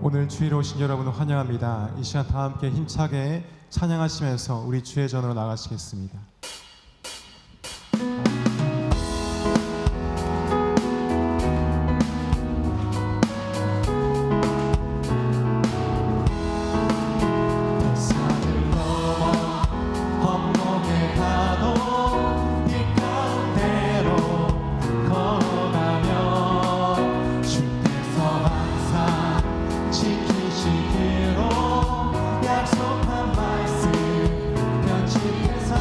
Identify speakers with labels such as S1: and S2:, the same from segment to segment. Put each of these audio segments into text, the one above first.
S1: 오늘 주일 오신 여러분을 환영합니다. 이 시간 다 함께 힘차게 찬양하시면서 우리 주의 전으로 나가시겠습니다.
S2: 약속한 말씀 편집해서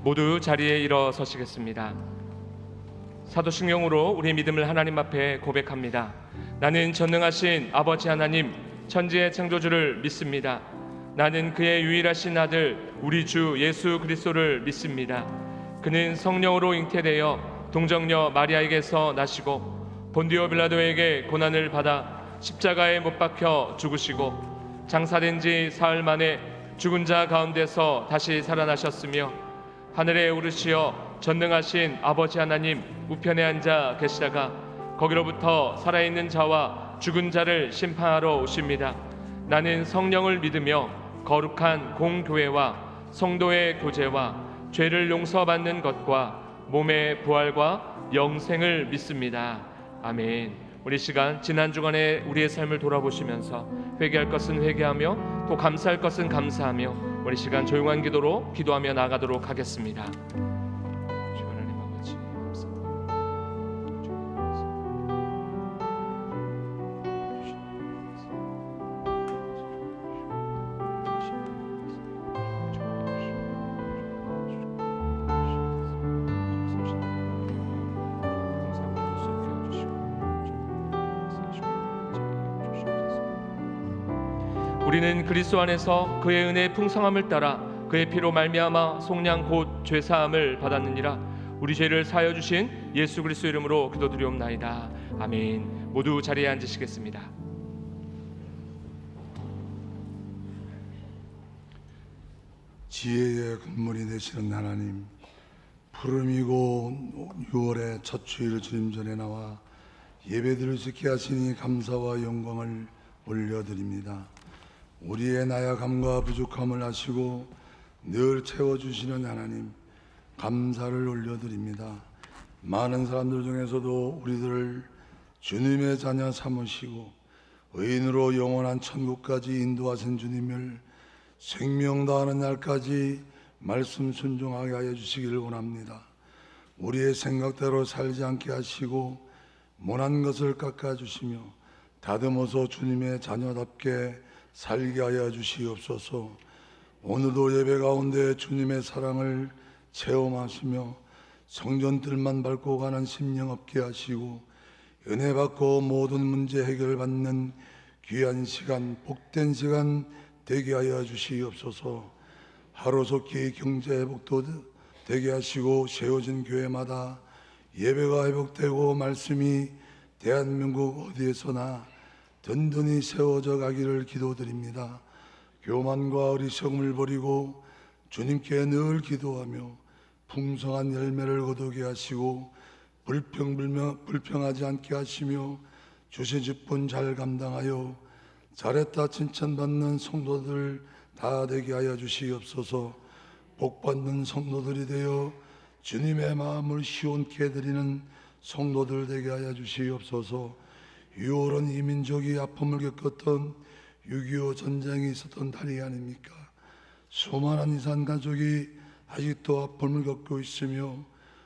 S2: 모두 자리에 일어서시겠습니다. 사도신경으로 우리의 믿음을 하나님 앞에 고백합니다. 나는 전능하신 아버지 하나님, 천지의 창조주를 믿습니다. 나는 그의 유일하신 아들 우리 주 예수 그리스도를 믿습니다. 그는 성령으로 잉태되어 동정녀 마리아에게서 나시고 본디오 빌라도에게 고난을 받아 십자가에 못 박혀 죽으시고 장사된 지 사흘 만에 죽은 자 가운데서 다시 살아나셨으며 하늘에 오르시어 전능하신 아버지 하나님 우편에 앉아 계시다가 거기로부터 살아있는 자와 죽은 자를 심판하러 오십니다. 나는 성령을 믿으며 거룩한 공교회와 성도의 교제와 죄를 용서받는 것과 몸의 부활과 영생을 믿습니다. 아멘. 우리 시간 지난 주간에 우리의 삶을 돌아보시면서 회개할 것은 회개하며 또 감사할 것은 감사하며 우리 시간 조용한 기도로 기도하며 나가도록 하겠습니다. 주 하나님 아버지 감사합니다. 우리는 그리스도 안에서 그의 은혜의 풍성함을 따라 그의 피로 말미암아 속량 곧 죄사함을 받았느니라. 우리 죄를 사하여 주신 예수 그리스도 이름으로 기도드리옵나이다. 아멘. 모두 자리에 앉으시겠습니다.
S3: 지혜의 근본이 되시는 하나님, 푸름이고 6월의 첫 주일 주님 전에 나와 예배드릴 수 있게 하시니 감사와 영광을 올려드립니다. 우리의 나약함과 부족함을 아시고 늘 채워주시는 하나님, 감사를 올려드립니다. 많은 사람들 중에서도 우리들을 주님의 자녀 삼으시고 의인으로 영원한 천국까지 인도하신 주님을 생명 다하는 날까지 말씀 순종하게 하여 주시기를 원합니다. 우리의 생각대로 살지 않게 하시고 못난 것을 깎아주시며 다듬어서 주님의 자녀답게 살게 하여 주시옵소서. 오늘도 예배 가운데 주님의 사랑을 체험하시며 성전들만 밟고 가는 심령 없게 하시고 은혜 받고 모든 문제 해결받는 귀한 시간, 복된 시간 되게 하여 주시옵소서. 하루속히 경제 회복도 되게 하시고 세워진 교회마다 예배가 회복되고 말씀이 대한민국 어디에서나 든든히 세워져 가기를 기도드립니다. 교만과 어리석음을 버리고 주님께 늘 기도하며 풍성한 열매를 거두게 하시고 불평하지 않게 하시며 주신 직분 잘 감당하여 잘했다 칭찬받는 성도들 다 되게 하여 주시옵소서. 복받는 성도들이 되어 주님의 마음을 시원케 해드리는 성도들 되게 하여 주시옵소서. 6월은 이 민족이 아픔을 겪었던 6.25 전쟁이 있었던 달이 아닙니까? 수많은 이산 가족이 아직도 아픔을 겪고 있으며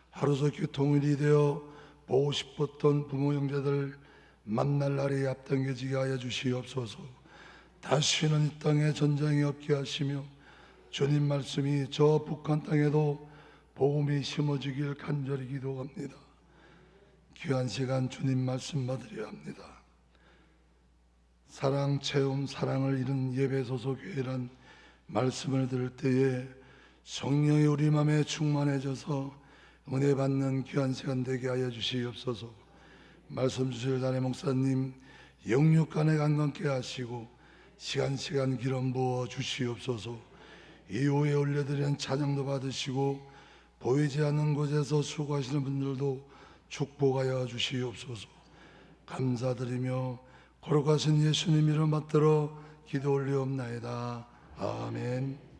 S3: 하루속히 통일이 되어 보고 싶었던 부모 형제들 만날 날이 앞당겨지게 하여 주시옵소서. 다시는 이 땅에 전쟁이 없게 하시며 주님 말씀이 저 북한 땅에도 복음이 심어지길 간절히 기도합니다. 귀한 시간 주님 말씀 받으려 합니다. 사랑 체험 사랑을 이룬 예배 소속 교회란 말씀을 들을 때에 성령이 우리 마음에 충만해져서 은혜 받는 귀한 시간 되게 하여 주시옵소서. 말씀 주실 담임 목사님 영육간에 강건케 하시고 시간 기름 부어 주시옵소서. 이후에 올려드리는 찬양도 받으시고 보이지 않는 곳에서 수고하시는 분들도 축복하여 주시옵소서. 감사드리며 거룩하신 예수님 이름 받들어 기도 올리옵나이다. 아멘.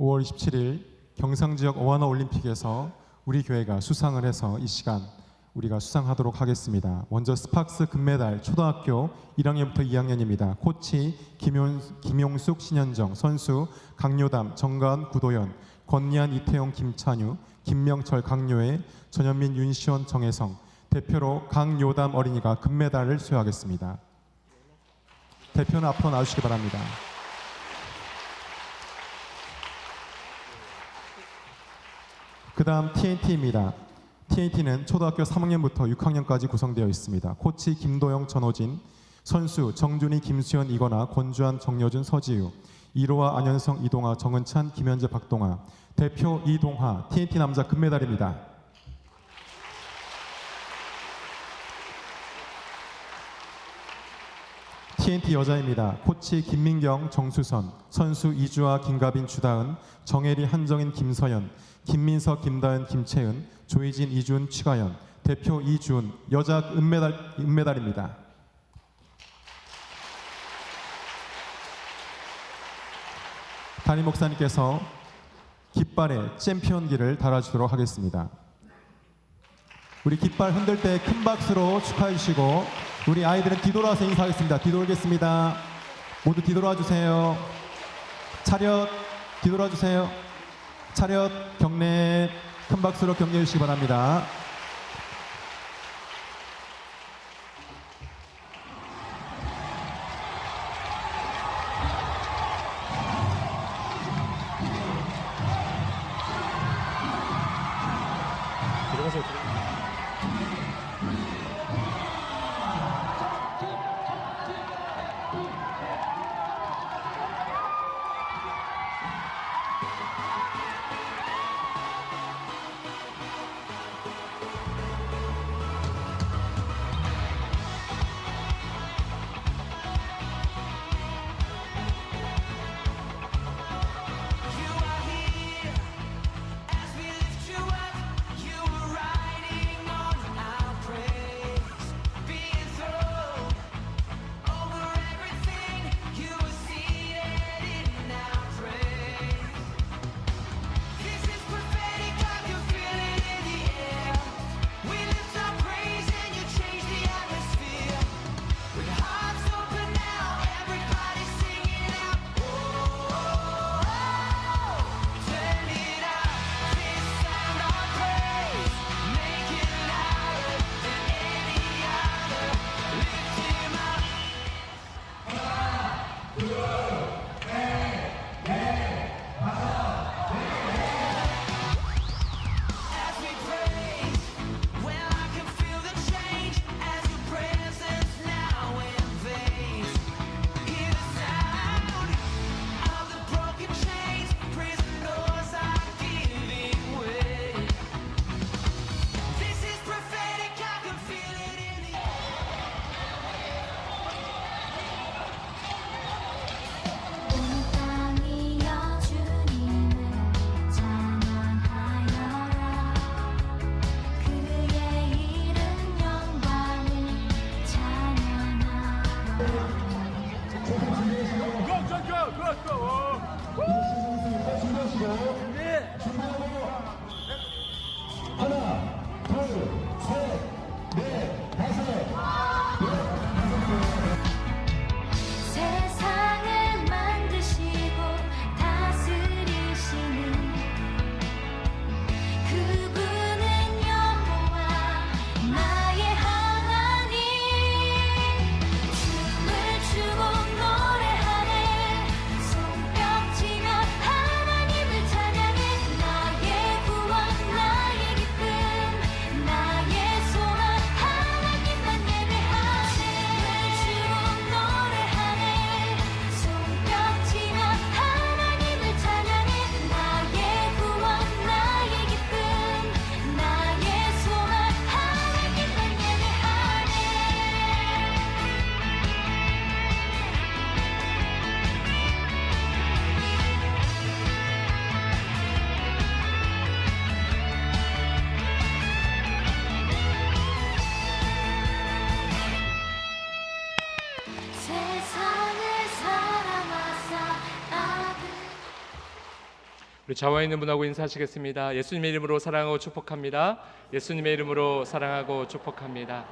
S1: 5월 27일 경상지역 어와너 올림픽에서 우리 교회가 수상을 해서 이 시간 우리가 수상하도록 하겠습니다. 먼저 스팍스 금메달 초등학교 1학년부터 2학년입니다. 코치 김용숙, 신현정, 선수 강요담, 정가은, 구도연, 권리안, 이태용, 김찬유, 김명철, 강요애, 전현민, 윤시원, 정혜성, 대표로 강요담 어린이가 금메달을 수여하겠습니다. 대표는 앞으로 나와주시기 바랍니다. 그 다음 TNT입니다. TNT는 초등학교 3학년부터 6학년까지 구성되어 있습니다. 코치 김도영, 전호진, 선수 정준희, 김수현, 이건아, 권주한, 정여준, 서지우, 이로아, 안현성, 이동아, 정은찬, 김현재, 박동아, 대표 이동하, TNT 남자 금메달입니다. TNT 여자입니다. 코치 김민경, 정수선, 선수 이주아, 김가빈, 주다은, 정혜리, 한정인, 김서연, 김민석, 김다은, 김채은, 조희진, 이준, 취가연, 대표 이준, 여자 은메달입니다. 담임 목사님께서 깃발에 챔피언기를 달아주도록 하겠습니다. 우리 깃발 흔들 때 큰 박수로 축하해 주시고 우리 아이들은 뒤돌아서 인사하겠습니다. 뒤돌겠습니다. 모두 뒤돌아 주세요. 차렷 뒤돌아 주세요. 차렷 경례 큰 박수로 격려해 주시기 바랍니다.
S2: 우리 좌우에 있는 분하고 인사하시겠습니다. 예수님의 이름으로 사랑하고 축복합니다. 예수님의 이름으로 사랑하고 축복합니다.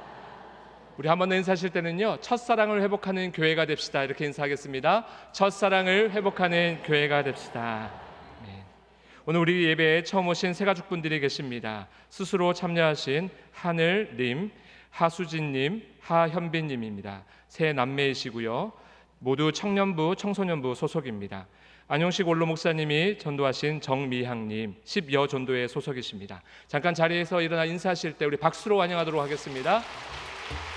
S2: 우리 한 번 더 인사하실 때는요, 첫사랑을 회복하는 교회가 됩시다, 이렇게 인사하겠습니다. 첫사랑을 회복하는 교회가 됩시다. 네. 오늘 우리 예배에 처음 오신 새 가족분들이 계십니다. 스스로 참여하신 하늘님, 하수진님, 하현빈님입니다. 새 남매이시고요, 모두 청년부, 청소년부 소속입니다. 안용식 원로 목사님이 전도하신 정미향님, 10여 전도회 소속이십니다. 잠깐 자리에서 일어나 인사하실 때 우리 박수로 환영하도록 하겠습니다.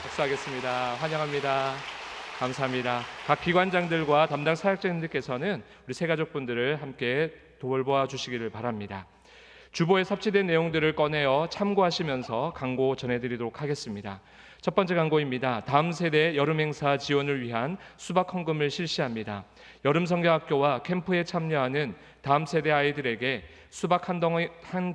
S2: 박수하겠습니다. 환영합니다. 감사합니다. 각 기관장들과 담당 사역자님들께서는 우리 새가족분들을 함께 돌보아 주시기를 바랍니다. 주보에 삽입된 내용들을 꺼내어 참고하시면서 광고 전해드리도록 하겠습니다. 첫 번째 광고입니다. 다음 세대 여름 행사 지원을 위한 수박 헌금을 실시합니다. 여름 성경학교와 캠프에 참여하는 다음 세대 아이들에게 수박 한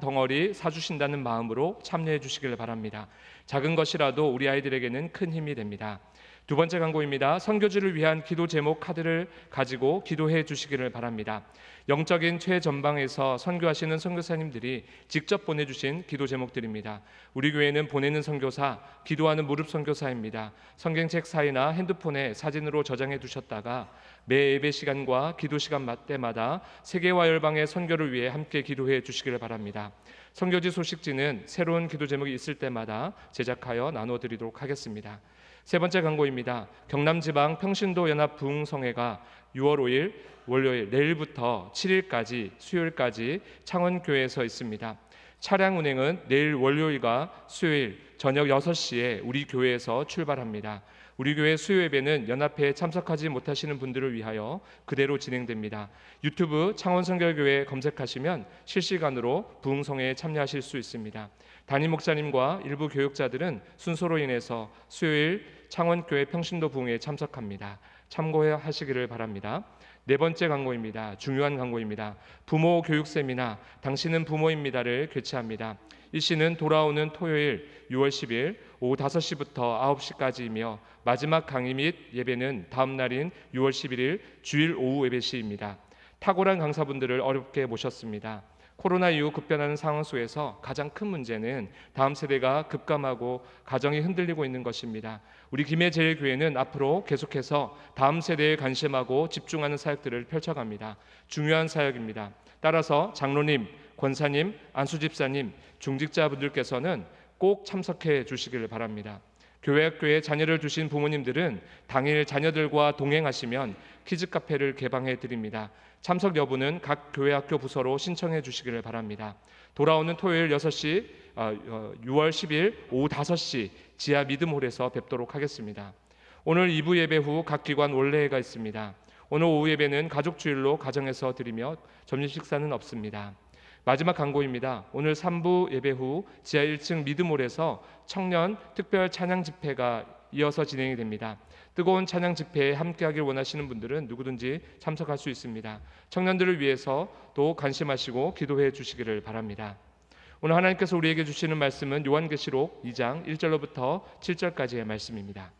S2: 덩어리 사주신다는 마음으로 참여해 주시길 바랍니다. 작은 것이라도 우리 아이들에게는 큰 힘이 됩니다. 두 번째 광고입니다. 선교지를 위한 기도 제목 카드를 가지고 기도해 주시기를 바랍니다. 영적인 최전방에서 선교하시는 선교사님들이 직접 보내주신 기도 제목들입니다. 우리 교회는 보내는 선교사, 기도하는 무릎 선교사입니다. 성경책 사이나 핸드폰에 사진으로 저장해 두셨다가 매 예배 시간과 기도 시간 때마다 세계와 열방의 선교를 위해 함께 기도해 주시기를 바랍니다. 선교지 소식지는 새로운 기도 제목이 있을 때마다 제작하여 나눠드리도록 하겠습니다. 세 번째 광고입니다. 경남지방 평신도 연합 부흥성회가 6월 5일 월요일 내일부터 7일까지 수요일까지 창원교회에서 있습니다. 차량 운행은 내일 월요일과 수요일 저녁 6시에 우리 교회에서 출발합니다. 우리 교회 수요 예배는 연합회에 참석하지 못하시는 분들을 위하여 그대로 진행됩니다. 유튜브 창원선결교회 검색하시면 실시간으로 부흥성회에 참여하실 수 있습니다. 담임 목사님과 일부 교육자들은 순서로 인해서 수요일 창원교회 평신도 부흥회에 참석합니다. 참고하시기를 바랍니다. 네 번째 광고입니다. 중요한 광고입니다. 부모 교육 세미나 당신은 부모입니다를 개최합니다. 일시는 돌아오는 토요일 6월 10일 오후 5시부터 9시까지이며 마지막 강의 및 예배는 다음 날인 6월 11일 주일 오후 예배 시입니다. 탁월한 강사분들을 어렵게 모셨습니다. 코로나 이후 급변하는 상황 속에서 가장 큰 문제는 다음 세대가 급감하고 가정이 흔들리고 있는 것입니다. 우리 김해제일교회는 앞으로 계속해서 다음 세대에 관심하고 집중하는 사역들을 펼쳐갑니다. 중요한 사역입니다. 따라서 장로님, 권사님, 안수집사님, 중직자분들께서는 꼭 참석해 주시기를 바랍니다. 교회 학교에 자녀를 두신 부모님들은 당일 자녀들과 동행하시면 키즈 카페를 개방해 드립니다. 참석 여부는 각 교회 학교 부서로 신청해 주시기를 바랍니다. 돌아오는 토요일 6시 6월 10일 오후 5시 지하 믿음홀에서 뵙도록 하겠습니다. 오늘 2부 예배 후 각 기관 원례회가 있습니다. 오늘 오후 예배는 가족 주일로 가정에서 드리며 점심 식사는 없습니다. 마지막 광고입니다. 오늘 3부 예배 후 지하 1층 믿음홀에서 청년 특별 찬양 집회가 이어서 진행이 됩니다. 뜨거운 찬양 집회에 함께하길 원하시는 분들은 누구든지 참석할 수 있습니다. 청년들을 위해서 또 관심하시고 기도해 주시기를 바랍니다. 오늘 하나님께서 우리에게 주시는 말씀은 요한계시록 2장 1절로부터 7절까지의 말씀입니다.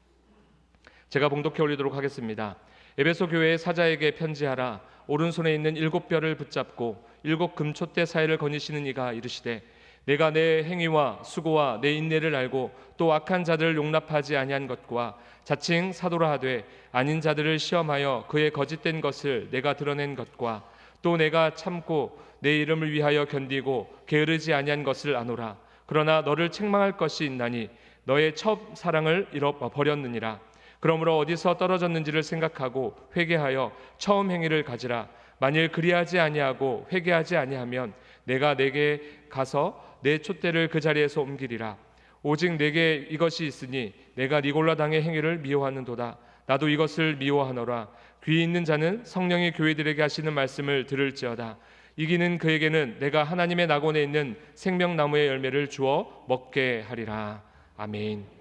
S2: 제가 봉독해 올리도록 하겠습니다. 에베소 교회의 사자에게 편지하라. 오른손에 있는 7뼈를 붙잡고 7 금촛대 사이를 거니시는 이가 이르시되 내가 내 행위와 수고와 내 인내를 알고 또 악한 자들을 용납하지 아니한 것과 자칭 사도라 하되 아닌 자들을 시험하여 그의 거짓된 것을 내가 드러낸 것과 또 내가 참고 내 이름을 위하여 견디고 게으르지 아니한 것을 아노라. 그러나 너를 책망할 것이 있나니 너의 첫 사랑을 잃어버렸느니라. 그러므로 어디서 떨어졌는지를 생각하고 회개하여 처음 행위를 가지라. 만일 그리하지 아니하고 회개하지 아니하면 내가 내게 가서 내 촛대를 그 자리에서 옮기리라. 오직 내게 이것이 있으니 내가 니골라 당의 행위를 미워하는도다. 나도 이것을 미워하노라. 귀 있는 자는 성령이 교회들에게 하시는 말씀을 들을지어다. 이기는 그에게는 내가 하나님의 낙원에 있는 생명나무의 열매를 주어 먹게 하리라. 아멘.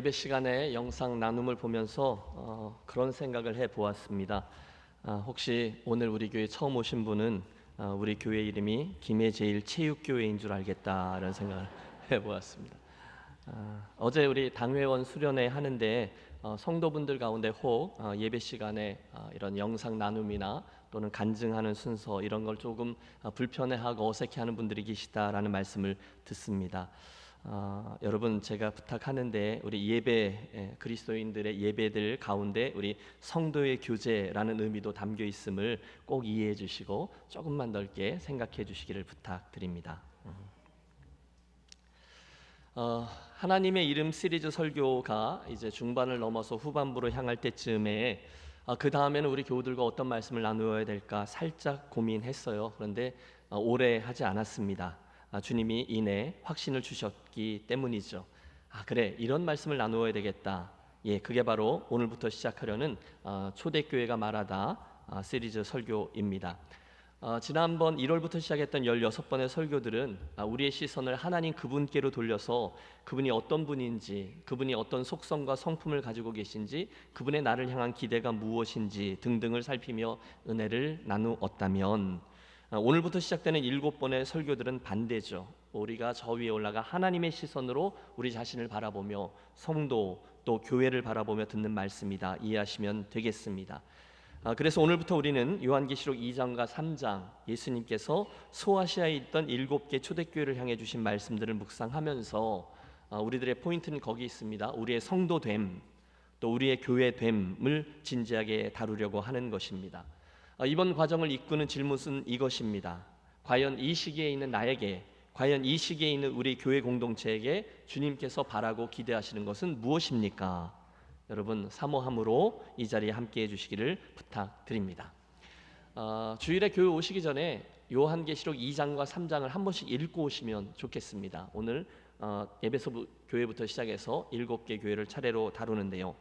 S4: 예배 시간에 영상 나눔을 보면서 그런 생각을 해보았습니다. 혹시 오늘 우리 교회 처음 오신 분은 우리 교회 이름이 김해제일체육교회인 줄 알겠다라는 생각을 해보았습니다. 어제 우리 당회원 수련회 하는데 성도분들 가운데 혹 예배 시간에 이런 영상 나눔이나 또는 간증하는 순서 이런 걸 조금 불편해하고 어색해하는 분들이 계시다라는 말씀을 듣습니다. 여러분, 제가 부탁하는데 우리 예배 그리스도인들의 예배들 가운데 우리 성도의 교제라는 의미도 담겨 있음을 꼭 이해해 주시고 조금만 넓게 생각해 주시기를 부탁드립니다. 하나님의 이름 시리즈 설교가 이제 중반을 넘어서 후반부로 향할 때쯤에 그 다음에는 우리 교우들과 어떤 말씀을 나누어야 될까 살짝 고민했어요. 그런데 오래 하지 않았습니다. 주님이 이내 확신을 주셨기 때문이죠. 그래, 이런 말씀을 나누어야 되겠다. 그게 바로 오늘부터 시작하려는 초대교회가 말하다 시리즈 설교입니다. 지난번 1월부터 시작했던 16번의 설교들은 우리의 시선을 하나님 그분께로 돌려서 그분이 어떤 분인지, 그분이 어떤 속성과 성품을 가지고 계신지, 그분의 나를 향한 기대가 무엇인지 등등을 살피며 은혜를 나누었다면, 오늘부터 시작되는 7번의 설교들은 반대죠. 우리가 저 위에 올라가 하나님의 시선으로 우리 자신을 바라보며 성도 또 교회를 바라보며 듣는 말씀이다. 이해하시면 되겠습니다. 그래서 오늘부터 우리는 요한계시록 2장과 3장 예수님께서 소아시아에 있던 7개 초대교회를 향해 주신 말씀들을 묵상하면서 우리들의 포인트는 거기 있습니다. 우리의 성도됨 또 우리의 교회됨을 진지하게 다루려고 하는 것입니다. 이번 과정을 이끄는 질문은 이것입니다. 과연 이 시기에 있는 나에게, 과연 이 시기에 있는 우리 교회 공동체에게 주님께서 바라고 기대하시는 것은 무엇입니까? 여러분, 사모함으로 이 자리에 함께해 주시기를 부탁드립니다. 주일에 교회 오시기 전에 요한계시록 2장과 3장을 한 번씩 읽고 오시면 좋겠습니다. 오늘 에베소 교회부터 시작해서 7개 교회를 차례로 다루는데요.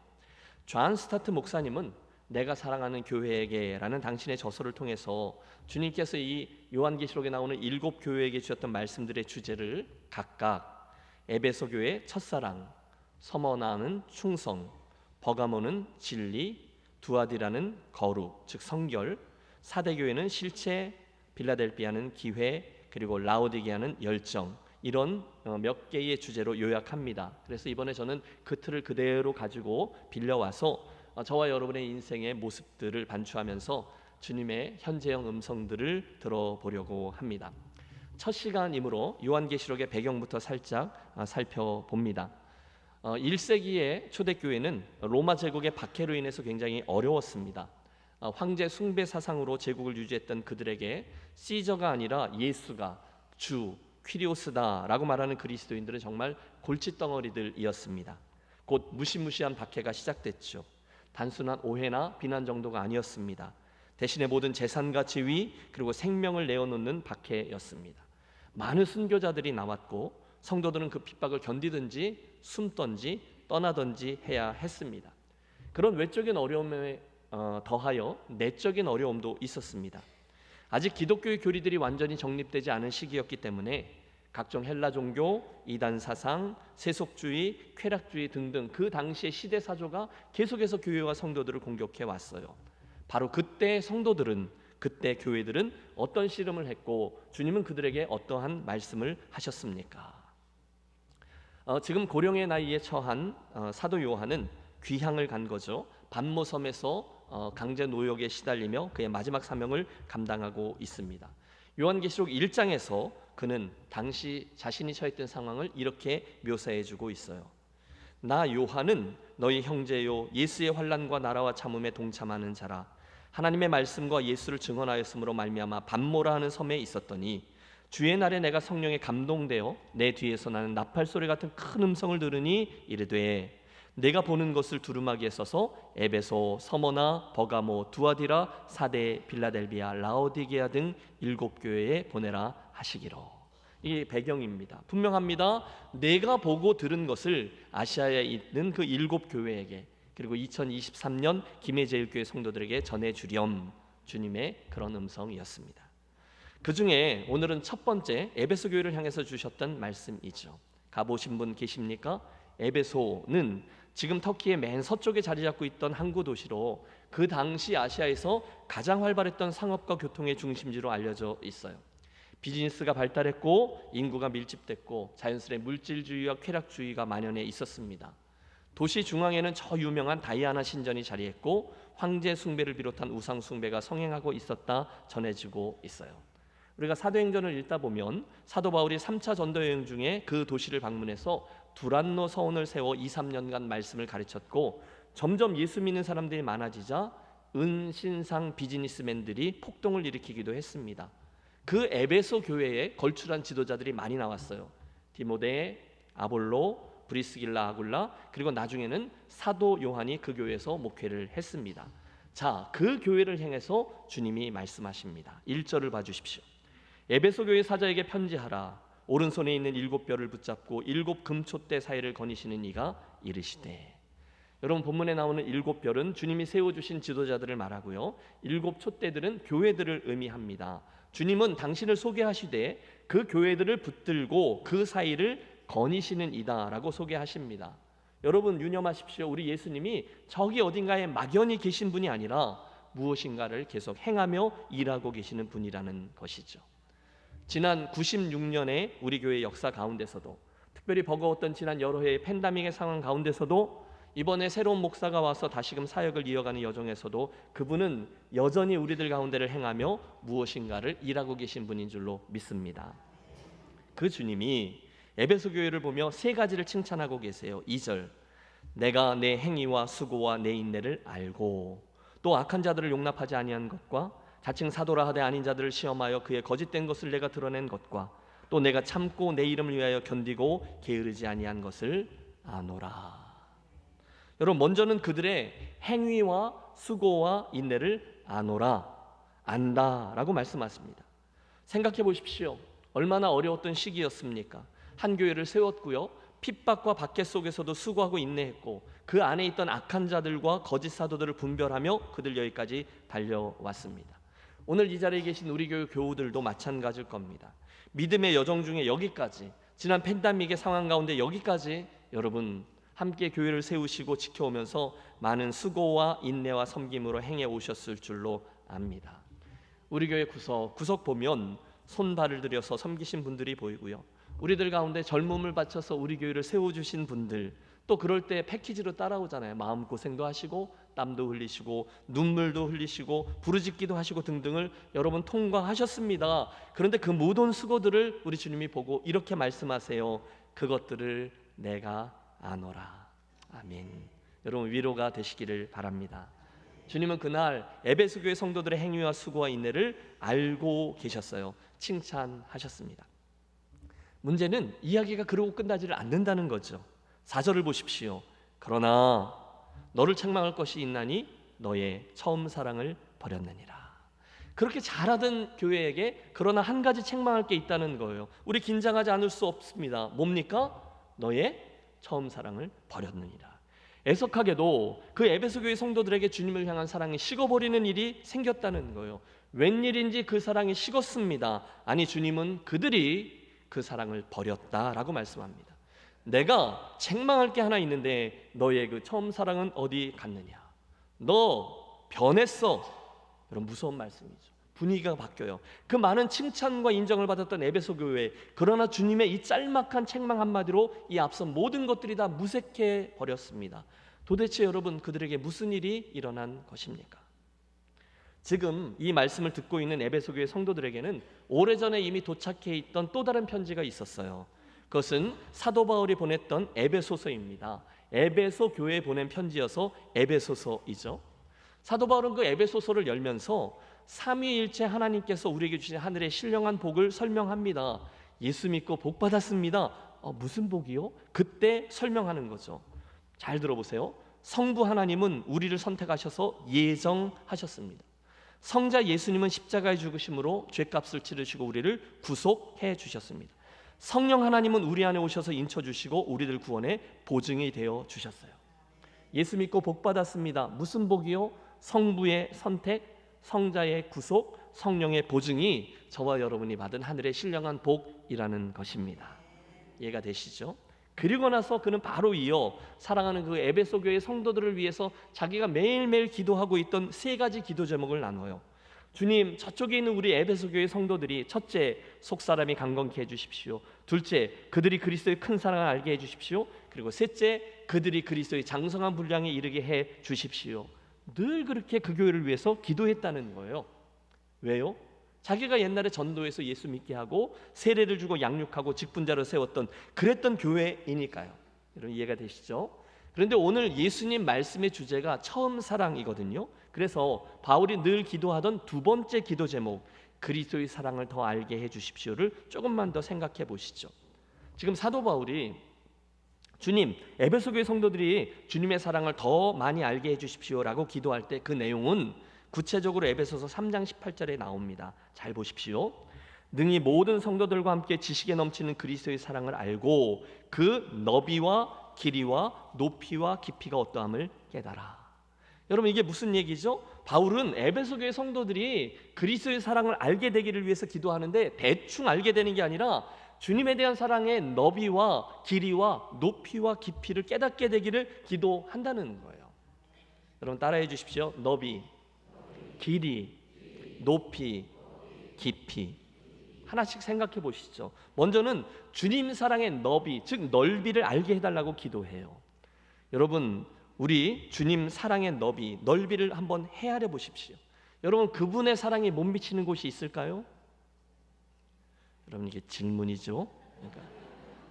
S4: 존 스타트 목사님은 내가 사랑하는 교회에게라는 당신의 저서를 통해서 주님께서 이 요한계시록에 나오는 7교회에게 주셨던 말씀들의 주제를 각각 에베소 교회 첫사랑, 서머나는 충성, 버가모는 진리, 두아디라는 거룩, 즉 성결, 사대교회는 실체, 빌라델비아는 기회, 그리고 라오디게아는 열정, 이런 몇 개의 주제로 요약합니다. 그래서 이번에 저는 그 틀을 그대로 가지고 빌려와서 저와 여러분의 인생의 모습들을 반추하면서 주님의 현재형 음성들을 들어보려고 합니다. 첫 시간이므로 요한계시록의 배경부터 살짝 살펴봅니다. 1세기의 초대교회는 로마 제국의 박해로 인해서 굉장히 어려웠습니다. 황제 숭배 사상으로 제국을 유지했던 그들에게 시저가 아니라 예수가 주, 퀴리오스다라고 말하는 그리스도인들은 정말 골칫덩어리들이었습니다. 곧 무시무시한 박해가 시작됐죠. 단순한 오해나 비난 정도가 아니었습니다. 대신에 모든 재산과 지위 그리고 생명을 내어놓는 박해였습니다. 많은 순교자들이 나왔고 성도들은 그 핍박을 견디든지 숨던지 떠나든지 해야 했습니다. 그런 외적인 어려움에 더하여 내적인 어려움도 있었습니다. 아직 기독교의 교리들이 완전히 정립되지 않은 시기였기 때문에 각종 헬라 종교, 이단 사상, 세속주의, 쾌락주의 등등 그 당시의 시대 사조가 계속해서 교회와 성도들을 공격해 왔어요. 바로 그때 성도들은, 그때 교회들은 어떤 씨름을 했고 주님은 그들에게 어떠한 말씀을 하셨습니까? 지금 고령의 나이에 처한 사도 요한은 귀향을 간 거죠. 반모섬에서 강제 노역에 시달리며 그의 마지막 사명을 감당하고 있습니다. 요한계시록 1장에서 그는 당시 자신이 처했던 상황을 이렇게 묘사해주고 있어요. 나 요한은 너희 형제요 예수의 환난과 나라와 참음에 동참하는 자라. 하나님의 말씀과 예수를 증언하였으므로 말미암아 반모라 하는 섬에 있었더니 주의 날에 내가 성령에 감동되어 내 뒤에서 나는 나팔 소리 같은 큰 음성을 들으니 이르되 내가 보는 것을 두루마기에 써서 에베소, 서머나, 버가모, 두아디라, 사대, 빌라델비아, 라오디게아 등 7교회에 보내라 하시기로. 이게 배경입니다. 분명합니다. 내가 보고 들은 것을 아시아에 있는 그 7교회에게 그리고 2023년 김해제일교회 성도들에게 전해주렴, 주님의 그런 음성이었습니다. 그 중에 오늘은 첫 번째 에베소 교회를 향해서 주셨던 말씀이죠. 가보신 분 계십니까? 에베소는 지금 터키의 맨 서쪽에 자리 잡고 있던 항구 도시로 그 당시 아시아에서 가장 활발했던 상업과 교통의 중심지로 알려져 있어요. 비즈니스가 발달했고 인구가 밀집됐고 자연스레 물질주의와 쾌락주의가 만연해 있었습니다. 도시 중앙에는 저 유명한 다이아나 신전이 자리했고 황제 숭배를 비롯한 우상 숭배가 성행하고 있었다 전해지고 있어요. 우리가 사도행전을 읽다 보면 사도 바울이 3차 전도 여행 중에 그 도시를 방문해서 두란노 서원을 세워 2-3년간 말씀을 가르쳤고 점점 예수 믿는 사람들이 많아지자 은신상 비즈니스맨들이 폭동을 일으키기도 했습니다. 그 에베소 교회에 걸출한 지도자들이 많이 나왔어요. 디모데, 아볼로, 브리스길라, 아굴라, 그리고 나중에는 사도 요한이 그 교회에서 목회를 했습니다. 자, 그 교회를 향해서 주님이 말씀하십니다. 1절을 봐주십시오. 에베소 교회 사자에게 편지하라. 오른손에 있는 7뼈를 붙잡고 7 금촛대 사이를 거니시는 이가 이르시되. 여러분, 본문에 나오는 7뼈는 주님이 세워주신 지도자들을 말하고요, 7 촛대들은 교회들을 의미합니다. 주님은 당신을 소개하시되 그 교회들을 붙들고 그 사이를 거니시는 이다라고 소개하십니다. 여러분 유념하십시오. 우리 예수님이 저기 어딘가에 막연히 계신 분이 아니라 무엇인가를 계속 행하며 일하고 계시는 분이라는 것이죠. 지난 96년에 우리 교회 역사 가운데서도, 특별히 버거웠던 지난 여러 해의 팬데믹의 상황 가운데서도, 이번에 새로운 목사가 와서 다시금 사역을 이어가는 여정에서도 그분은 여전히 우리들 가운데를 행하며 무엇인가를 일하고 계신 분인 줄로 믿습니다. 그 주님이 에베소 교회를 보며 3가지를 칭찬하고 계세요. 2절, 내가 내 행위와 수고와 내 인내를 알고, 또 악한 자들을 용납하지 아니한 것과 자칭 사도라 하되 아닌 자들을 시험하여 그의 거짓된 것을 내가 드러낸 것과 또 내가 참고 내 이름을 위하여 견디고 게으르지 아니한 것을 아노라. 여러분, 먼저는 그들의 행위와 수고와 인내를 아노라, 안다라고 말씀하십니다. 생각해 보십시오. 얼마나 어려웠던 시기였습니까? 한 교회를 세웠고요, 핍박과 박해 속에서도 수고하고 인내했고 그 안에 있던 악한 자들과 거짓 사도들을 분별하며 그들 여기까지 달려왔습니다. 오늘 이 자리에 계신 우리 교회 교우들도 마찬가지일 겁니다. 믿음의 여정 중에 여기까지, 지난 팬데믹의 상황 가운데 여기까지 여러분 함께 교회를 세우시고 지켜오면서 많은 수고와 인내와 섬김으로 행해 오셨을 줄로 압니다. 우리 교회 구석 보면 손발을 들여서 섬기신 분들이 보이고요, 우리들 가운데 젊음을 바쳐서 우리 교회를 세워주신 분들, 또 그럴 때 패키지로 따라오잖아요. 마음고생도 하시고 땀도 흘리시고 눈물도 흘리시고 부르짖기도 하시고 등등을 여러분 통과하셨습니다. 그런데 그 모든 수고들을 우리 주님이 보고 이렇게 말씀하세요. 그것들을 내가 아노라. 아멘. 여러분 위로가 되시기를 바랍니다. 주님은 그날 에베소 교회 성도들의 행위와 수고와 인내를 알고 계셨어요. 칭찬하셨습니다. 문제는 이야기가 그러고 끝나지를 않는다는 거죠. 4절을 보십시오. 그러나 너를 책망할 것이 있나니 너의 처음 사랑을 버렸느니라. 그렇게 잘하던 교회에게 그러나 한 가지 책망할 게 있다는 거예요. 우리 긴장하지 않을 수 없습니다. 뭡니까? 너의 처음 사랑을 버렸느니라. 애석하게도 그 에베소 교회 성도들에게 주님을 향한 사랑이 식어버리는 일이 생겼다는 거예요. 웬일인지 그 사랑이 식었습니다. 아니, 주님은 그들이 그 사랑을 버렸다라고 말씀합니다. 내가 책망할 게 하나 있는데 너의 그 처음 사랑은 어디 갔느냐? 너 변했어. 여러분 무서운 말씀이죠. 분위기가 바뀌어요. 그 많은 칭찬과 인정을 받았던 에베소 교회, 그러나 주님의 이 짤막한 책망 한마디로 이 앞선 모든 것들이 다 무색해 버렸습니다. 도대체 여러분 그들에게 무슨 일이 일어난 것입니까? 지금 이 말씀을 듣고 있는 에베소 교회 성도들에게는 오래전에 이미 도착해 있던 또 다른 편지가 있었어요. 그것은 사도 바울이 보냈던 에베소서입니다. 에베소 교회에 보낸 편지여서 에베소서이죠. 사도 바울은 그 에베소서를 열면서 삼위일체 하나님께서 우리에게 주신 하늘의 신령한 복을 설명합니다. 예수 믿고 복 받았습니다. 무슨 복이요? 그때 설명하는 거죠. 잘 들어보세요. 성부 하나님은 우리를 선택하셔서 예정하셨습니다. 성자 예수님은 십자가에 죽으심으로 죄값을 치르시고 우리를 구속해 주셨습니다. 성령 하나님은 우리 안에 오셔서 인쳐주시고 우리들 구원의 보증이 되어 주셨어요. 예수 믿고 복 받았습니다. 무슨 복이요? 성부의 선택, 성자의 구속, 성령의 보증이 저와 여러분이 받은 하늘의 신령한 복이라는 것입니다. 이해가 되시죠? 그리고 나서 그는 바로 이어 사랑하는 그 에베소 교회 성도들을 위해서 자기가 매일매일 기도하고 있던 세 가지 기도 제목을 나눠요. 주님, 저쪽에 있는 우리 에베소 교회 성도들이 첫째, 속사람이 강건케 해주십시오. 둘째, 그들이 그리스도의 큰 사랑을 알게 해주십시오. 그리고 셋째, 그들이 그리스도의 장성한 분량에 이르게 해 주십시오. 늘 그렇게 그 교회를 위해서 기도했다는 거예요. 왜요? 자기가 옛날에 전도해서 예수 믿게 하고 세례를 주고 양육하고 직분자로 세웠던 그랬던 교회이니까요. 여러분 이해가 되시죠? 그런데 오늘 예수님 말씀의 주제가 처음 사랑이거든요. 그래서 바울이 늘 기도하던 두 번째 기도 제목, 그리스도의 사랑을 더 알게 해 주십시오를 조금만 더 생각해 보시죠. 지금 사도 바울이 주님, 에베소 교회 성도들이 주님의 사랑을 더 많이 알게 해 주십시오라고 기도할 때 그 내용은 구체적으로 에베소서 3장 18절에 나옵니다. 잘 보십시오. 능히 모든 성도들과 함께 지식에 넘치는 그리스도의 사랑을 알고 그 너비와 길이와 높이와 깊이가 어떠함을 깨달아. 여러분 이게 무슨 얘기죠? 바울은 에베소 교회 성도들이 그리스도의 사랑을 알게 되기를 위해서 기도하는데 대충 알게 되는 게 아니라 주님에 대한 사랑의 너비와 길이와 높이와 깊이를 깨닫게 되기를 기도한다는 거예요. 여러분 따라해 주십시오. 너비, 길이, 높이, 깊이. 하나씩 생각해 보시죠. 먼저는 주님 사랑의 너비, 즉 넓이를 알게 해달라고 기도해요. 여러분 우리 주님 사랑의 너비, 넓이를 한번 헤아려 보십시오. 여러분 그분의 사랑이 못 미치는 곳이 있을까요? 여러분 이게 질문이죠. 그러니까,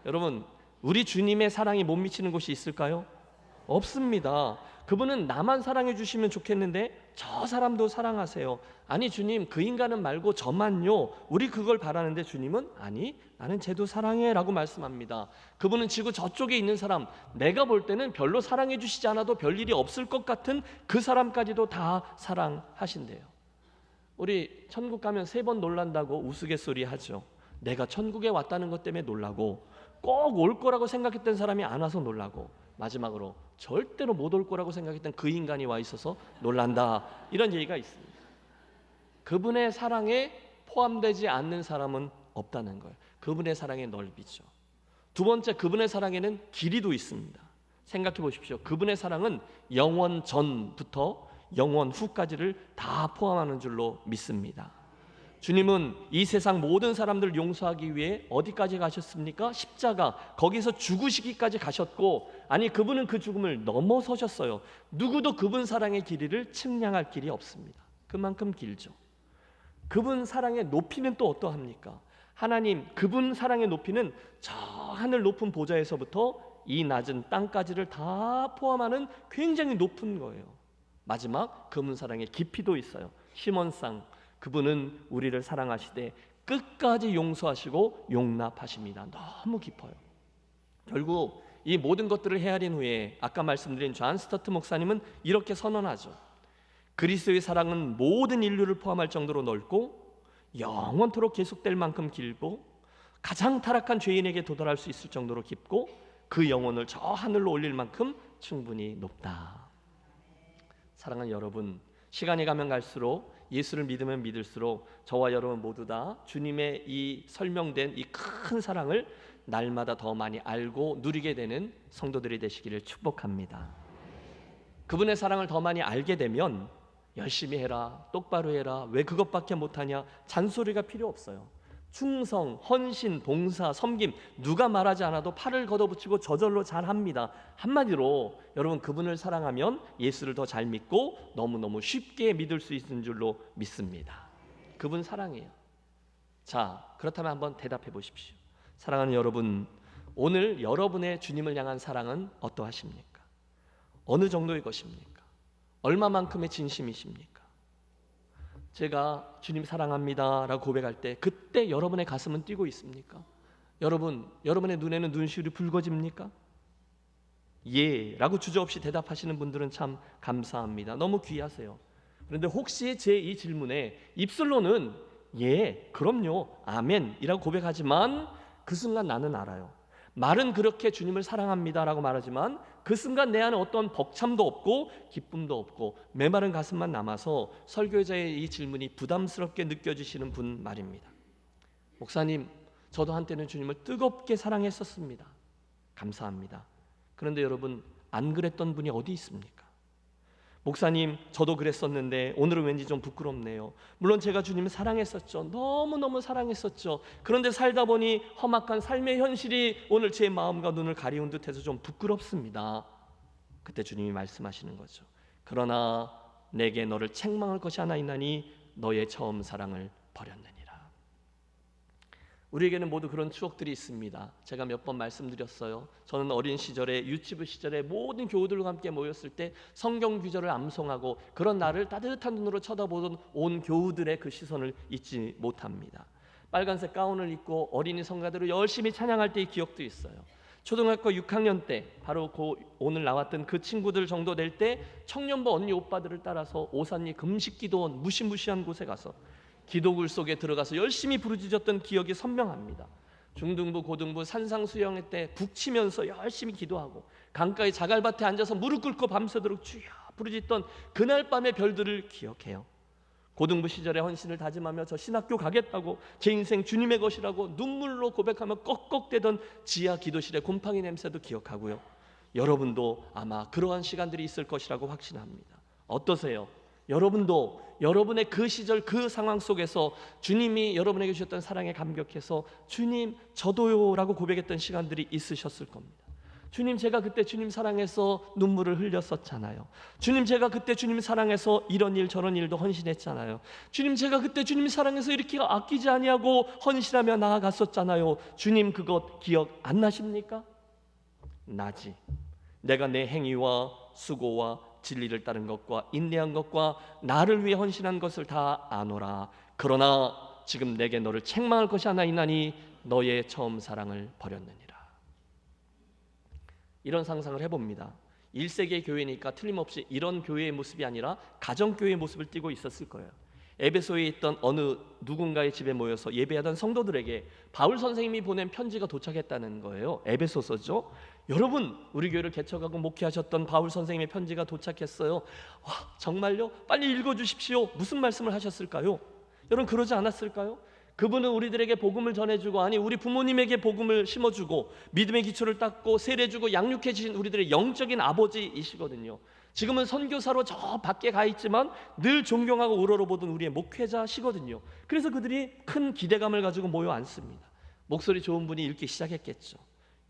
S4: 여러분 우리 주님의 사랑이 못 미치는 곳이 있을까요? 없습니다. 그분은 나만 사랑해 주시면 좋겠는데 저 사람도 사랑하세요. 아니 주님 그 인간은 말고 저만요. 우리 그걸 바라는데 주님은 아니 나는 쟤도 사랑해 라고 말씀합니다. 그분은 지구 저쪽에 있는 사람, 내가 볼 때는 별로 사랑해 주시지 않아도 별일이 없을 것 같은 그 사람까지도 다 사랑하신대요. 우리 천국 가면 3번 놀란다고 우스갯소리 하죠. 내가 천국에 왔다는 것 때문에 놀라고 꼭 올 거라고 생각했던 사람이 안 와서 놀라고 마지막으로 절대로 못 올 거라고 생각했던 그 인간이 와 있어서 놀란다. 이런 얘기가 있습니다. 그분의 사랑에 포함되지 않는 사람은 없다는 거예요. 그분의 사랑의 넓이죠. 두 번째, 그분의 사랑에는 길이도 있습니다. 생각해 보십시오. 그분의 사랑은 영원 전부터 영원 후까지를 다 포함하는 줄로 믿습니다. 주님은 이 세상 모든 사람들을 용서하기 위해 어디까지 가셨습니까? 십자가, 거기서 죽으시기까지 가셨고, 아니 그분은 그 죽음을 넘어서셨어요. 누구도 그분 사랑의 길이를 측량할 길이 없습니다. 그만큼 길죠. 그분 사랑의 높이는 또 어떠합니까? 하나님 그분 사랑의 높이는 저 하늘 높은 보좌에서부터 이 낮은 땅까지를 다 포함하는 굉장히 높은 거예요. 마지막 그분 사랑의 깊이도 있어요. 시몬상, 그분은 우리를 사랑하시되 끝까지 용서하시고 용납하십니다. 너무 깊어요. 결국 이 모든 것들을 헤아린 후에 아까 말씀드린 존 스타트 목사님은 이렇게 선언하죠. 그리스도의 사랑은 모든 인류를 포함할 정도로 넓고 영원토록 계속될 만큼 길고 가장 타락한 죄인에게 도달할 수 있을 정도로 깊고 그 영혼을 저 하늘로 올릴 만큼 충분히 높다. 사랑하는 여러분, 시간이 가면 갈수록 예수를 믿으면 믿을수록 저와 여러분 모두 다 주님의 이 설명된 이 큰 사랑을 날마다 더 많이 알고 누리게 되는 성도들이 되시기를 축복합니다. 그분의 사랑을 더 많이 알게 되면 열심히 해라, 똑바로 해라, 왜 그것밖에 못하냐 잔소리가 필요 없어요. 충성, 헌신, 봉사, 섬김 누가 말하지 않아도 팔을 걷어붙이고 저절로 잘합니다. 한마디로 여러분 그분을 사랑하면 예수를 더 잘 믿고 너무너무 쉽게 믿을 수 있는 줄로 믿습니다. 그분 사랑해요. 자, 그렇다면 한번 대답해 보십시오. 사랑하는 여러분, 오늘 여러분의 주님을 향한 사랑은 어떠하십니까? 어느 정도의 것입니까? 얼마만큼의 진심이십니까? 제가 주님 사랑합니다 라고 고백할 때 그때 여러분의 가슴은 뛰고 있습니까? 여러분, 여러분의 눈에는 눈시울이 붉어집니까? 예 라고 주저없이 대답하시는 분들은 참 감사합니다. 너무 귀하세요. 그런데 혹시 제 이 질문에 입술로는 예, 그럼요, 아멘 이라고 고백하지만 그 순간 나는 알아요. 말은 그렇게 주님을 사랑합니다 라고 말하지만 그 순간 내 안에 어떤 벅참도 없고 기쁨도 없고 메마른 가슴만 남아서 설교자의 이 질문이 부담스럽게 느껴지시는 분 말입니다. 목사님, 저도 한때는 주님을 뜨겁게 사랑했었습니다. 감사합니다. 그런데 여러분, 안 그랬던 분이 어디 있습니까? 목사님, 저도 그랬었는데 오늘은 왠지 좀 부끄럽네요. 물론 제가 주님을 사랑했었죠. 너무너무 사랑했었죠. 그런데 살다 보니 험악한 삶의 현실이 오늘 제 마음과 눈을 가리운 듯해서 좀 부끄럽습니다. 그때 주님이 말씀하시는 거죠. 그러나 내게 너를 책망할 것이 하나 있나니 너의 처음 사랑을 버렸느니라. 우리에게는 모두 그런 추억들이 있습니다. 제가 몇 번 말씀드렸어요. 저는 어린 시절에, 유치부 시절에 모든 교우들과 함께 모였을 때 성경 구절을 암송하고 그런 나를 따뜻한 눈으로 쳐다보던 온 교우들의 그 시선을 잊지 못합니다. 빨간색 가운을 입고 어린이 성가대로 열심히 찬양할 때의 기억도 있어요. 초등학교 6학년 때, 바로 오늘 나왔던 그 친구들 정도 될 때 청년부 언니 오빠들을 따라서 오산리 금식기도원 무시무시한 곳에 가서 기도굴 속에 들어가서 열심히 부르짖었던 기억이 선명합니다. 중등부, 고등부 산상수영회 때 북치면서 열심히 기도하고 강가의 자갈밭에 앉아서 무릎 꿇고 밤새도록 주여 부르짖던 그날 밤의 별들을 기억해요. 고등부 시절에 헌신을 다짐하며 저 신학교 가겠다고, 제 인생 주님의 것이라고 눈물로 고백하며 꺽꺽대던 지하 기도실의 곰팡이 냄새도 기억하고요. 여러분도 아마 그러한 시간들이 있을 것이라고 확신합니다. 어떠세요? 여러분도 여러분의 그 시절 그 상황 속에서 주님이 여러분에게 주셨던 사랑에 감격해서 주님 저도요 라고 고백했던 시간들이 있으셨을 겁니다. 주님, 제가 그때 주님 사랑해서 눈물을 흘렸었잖아요. 주님, 제가 그때 주님 사랑해서 이런 일 저런 일도 헌신했잖아요. 주님, 제가 그때 주님 사랑해서 이렇게 아끼지 아니하고 헌신하며 나아갔었잖아요. 주님, 그것 기억 안 나십니까? 나지. 내가 내 행위와 수고와 진리를 따른 것과 인내한 것과 나를 위해 헌신한 것을 다 아노라. 그러나 지금 내게 너를 책망할 것이 하나 있나니 너의 처음 사랑을 버렸느니라. 이런 상상을 해봅니다. 1세기의 교회니까 틀림없이 이런 교회의 모습이 아니라 가정교회의 모습을 띠고 있었을 거예요. 에베소에 있던 어느 누군가의 집에 모여서 예배하던 성도들에게 바울 선생님이 보낸 편지가 도착했다는 거예요. 에베소서죠. 여러분, 우리 교회를 개척하고 목회하셨던 바울 선생님의 편지가 도착했어요. 와, 정말요? 빨리 읽어주십시오. 무슨 말씀을 하셨을까요? 여러분, 그러지 않았을까요? 그분은 우리들에게 복음을 전해주고, 아니 우리 부모님에게 복음을 심어주고 믿음의 기초를 닦고 세례주고 양육해주신 우리들의 영적인 아버지이시거든요. 지금은 선교사로 저 밖에 가 있지만 늘 존경하고 우러러보던 우리의 목회자시거든요. 그래서 그들이 큰 기대감을 가지고 모여 앉습니다. 목소리 좋은 분이 읽기 시작했겠죠.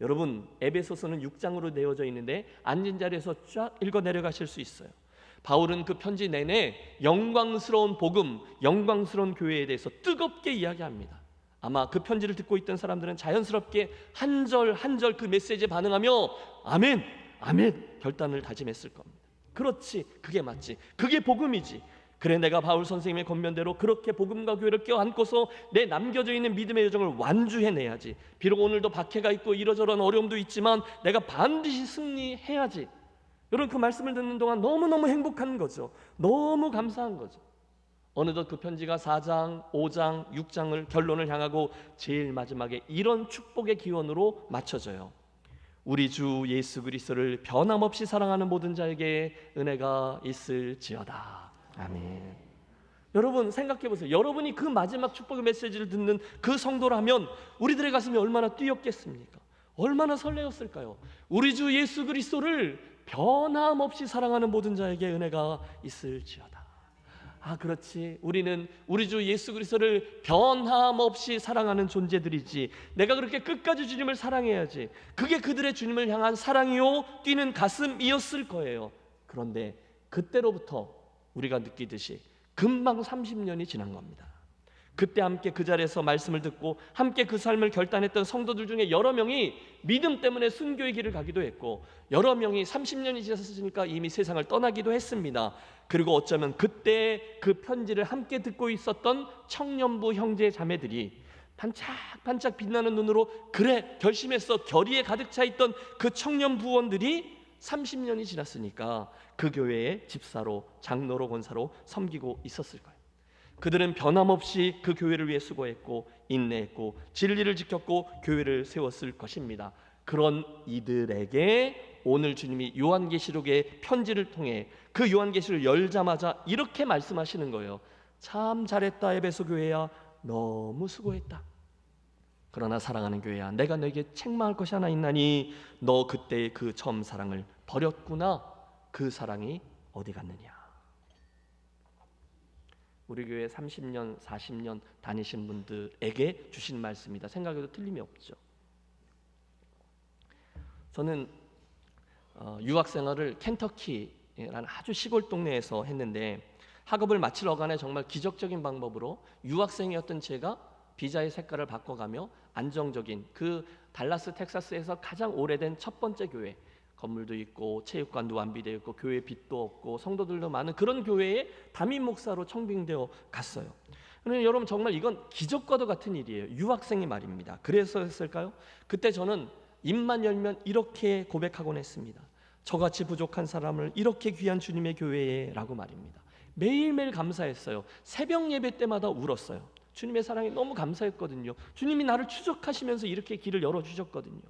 S4: 여러분, 에베소서는 6장으로 내어져 있는데 앉은 자리에서 쫙 읽어 내려가실 수 있어요. 바울은 그 편지 내내 영광스러운 복음, 영광스러운 교회에 대해서 뜨겁게 이야기합니다. 아마 그 편지를 듣고 있던 사람들은 자연스럽게 한 절 한 절 그 메시지에 반응하며 아멘, 아멘 결단을 다짐했을 겁니다. 그렇지, 그게 맞지, 그게 복음이지. 그래, 내가 바울 선생님의 권면대로 그렇게 복음과 교회를 껴안고서 내 남겨져 있는 믿음의 여정을 완주해내야지. 비록 오늘도 박해가 있고 이러저러한 어려움도 있지만 내가 반드시 승리해야지. 여러분, 그 말씀을 듣는 동안 너무너무 행복한 거죠. 너무 감사한 거죠. 어느덧 그 편지가 4장, 5장, 6장을 결론을 향하고 제일 마지막에 이런 축복의 기원으로 맞춰져요. 우리 주 예수 그리스도를 변함없이 사랑하는 모든 자에게 은혜가 있을지어다. 아멘. 여러분, 생각해 보세요. 여러분이 그 마지막 축복의 메시지를 듣는 그 성도라면 우리들의 가슴이 얼마나 뛰었겠습니까? 얼마나 설레었을까요? 우리 주 예수 그리스도를 변함없이 사랑하는 모든 자에게 은혜가 있을지어다. 아, 그렇지. 우리는 우리 주 예수 그리스도를 변함없이 사랑하는 존재들이지. 내가 그렇게 끝까지 주님을 사랑해야지. 그게 그들의 주님을 향한 사랑이요 뛰는 가슴이었을 거예요. 그런데 그때로부터 우리가 느끼듯이 금방 30년이 지난 겁니다. 그때 함께 그 자리에서 말씀을 듣고 함께 그 삶을 결단했던 성도들 중에 여러 명이 믿음 때문에 순교의 길을 가기도 했고, 여러 명이 30년이 지났으니까 이미 세상을 떠나기도 했습니다. 그리고 어쩌면 그때 그 편지를 함께 듣고 있었던 청년부 형제 자매들이 반짝반짝 빛나는 눈으로 그래 결심했어 결의에 가득 차 있던 그 청년 부원들이 30년이 지났으니까 그 교회의 집사로, 장로로, 권사로 섬기고 있었을 거예요. 그들은 변함없이 그 교회를 위해 수고했고 인내했고 진리를 지켰고 교회를 세웠을 것입니다. 그런 이들에게 오늘 주님이 요한계시록의 편지를 통해 그 요한계시록을 열자마자 이렇게 말씀하시는 거예요. 참 잘했다 에베소 교회야, 너무 수고했다. 그러나 사랑하는 교회야, 내가 너에게 책망할 것이 하나 있나니 너 그때의 그 처음 사랑을 버렸구나. 그 사랑이 어디 갔느냐. 우리 교회 30년, 40년 다니신 분들에게 주신 말씀이다. 생각해도 틀림이 없죠. 저는 유학 생활을 켄터키라는 아주 시골 동네에서 했는데, 학업을 마칠 어간에 정말 기적적인 방법으로 유학생이었던 제가 비자의 색깔을 바꿔가며 안정적인 그 달라스 텍사스에서 가장 오래된 첫 번째 교회, 건물도 있고 체육관도 완비되어 있고 교회 빚도 없고 성도들도 많은 그런 교회에 담임 목사로 청빙되어 갔어요. 그런데 여러분, 정말 이건 기적과도 같은 일이에요. 유학생이 말입니다. 그래서 했을까요? 그때 저는 입만 열면 이렇게 고백하곤 했습니다. 저같이 부족한 사람을 이렇게 귀한 주님의 교회에 라고 말입니다. 매일매일 감사했어요. 새벽 예배 때마다 울었어요. 주님의 사랑이 너무 감사했거든요. 주님이 나를 추적하시면서 이렇게 길을 열어주셨거든요.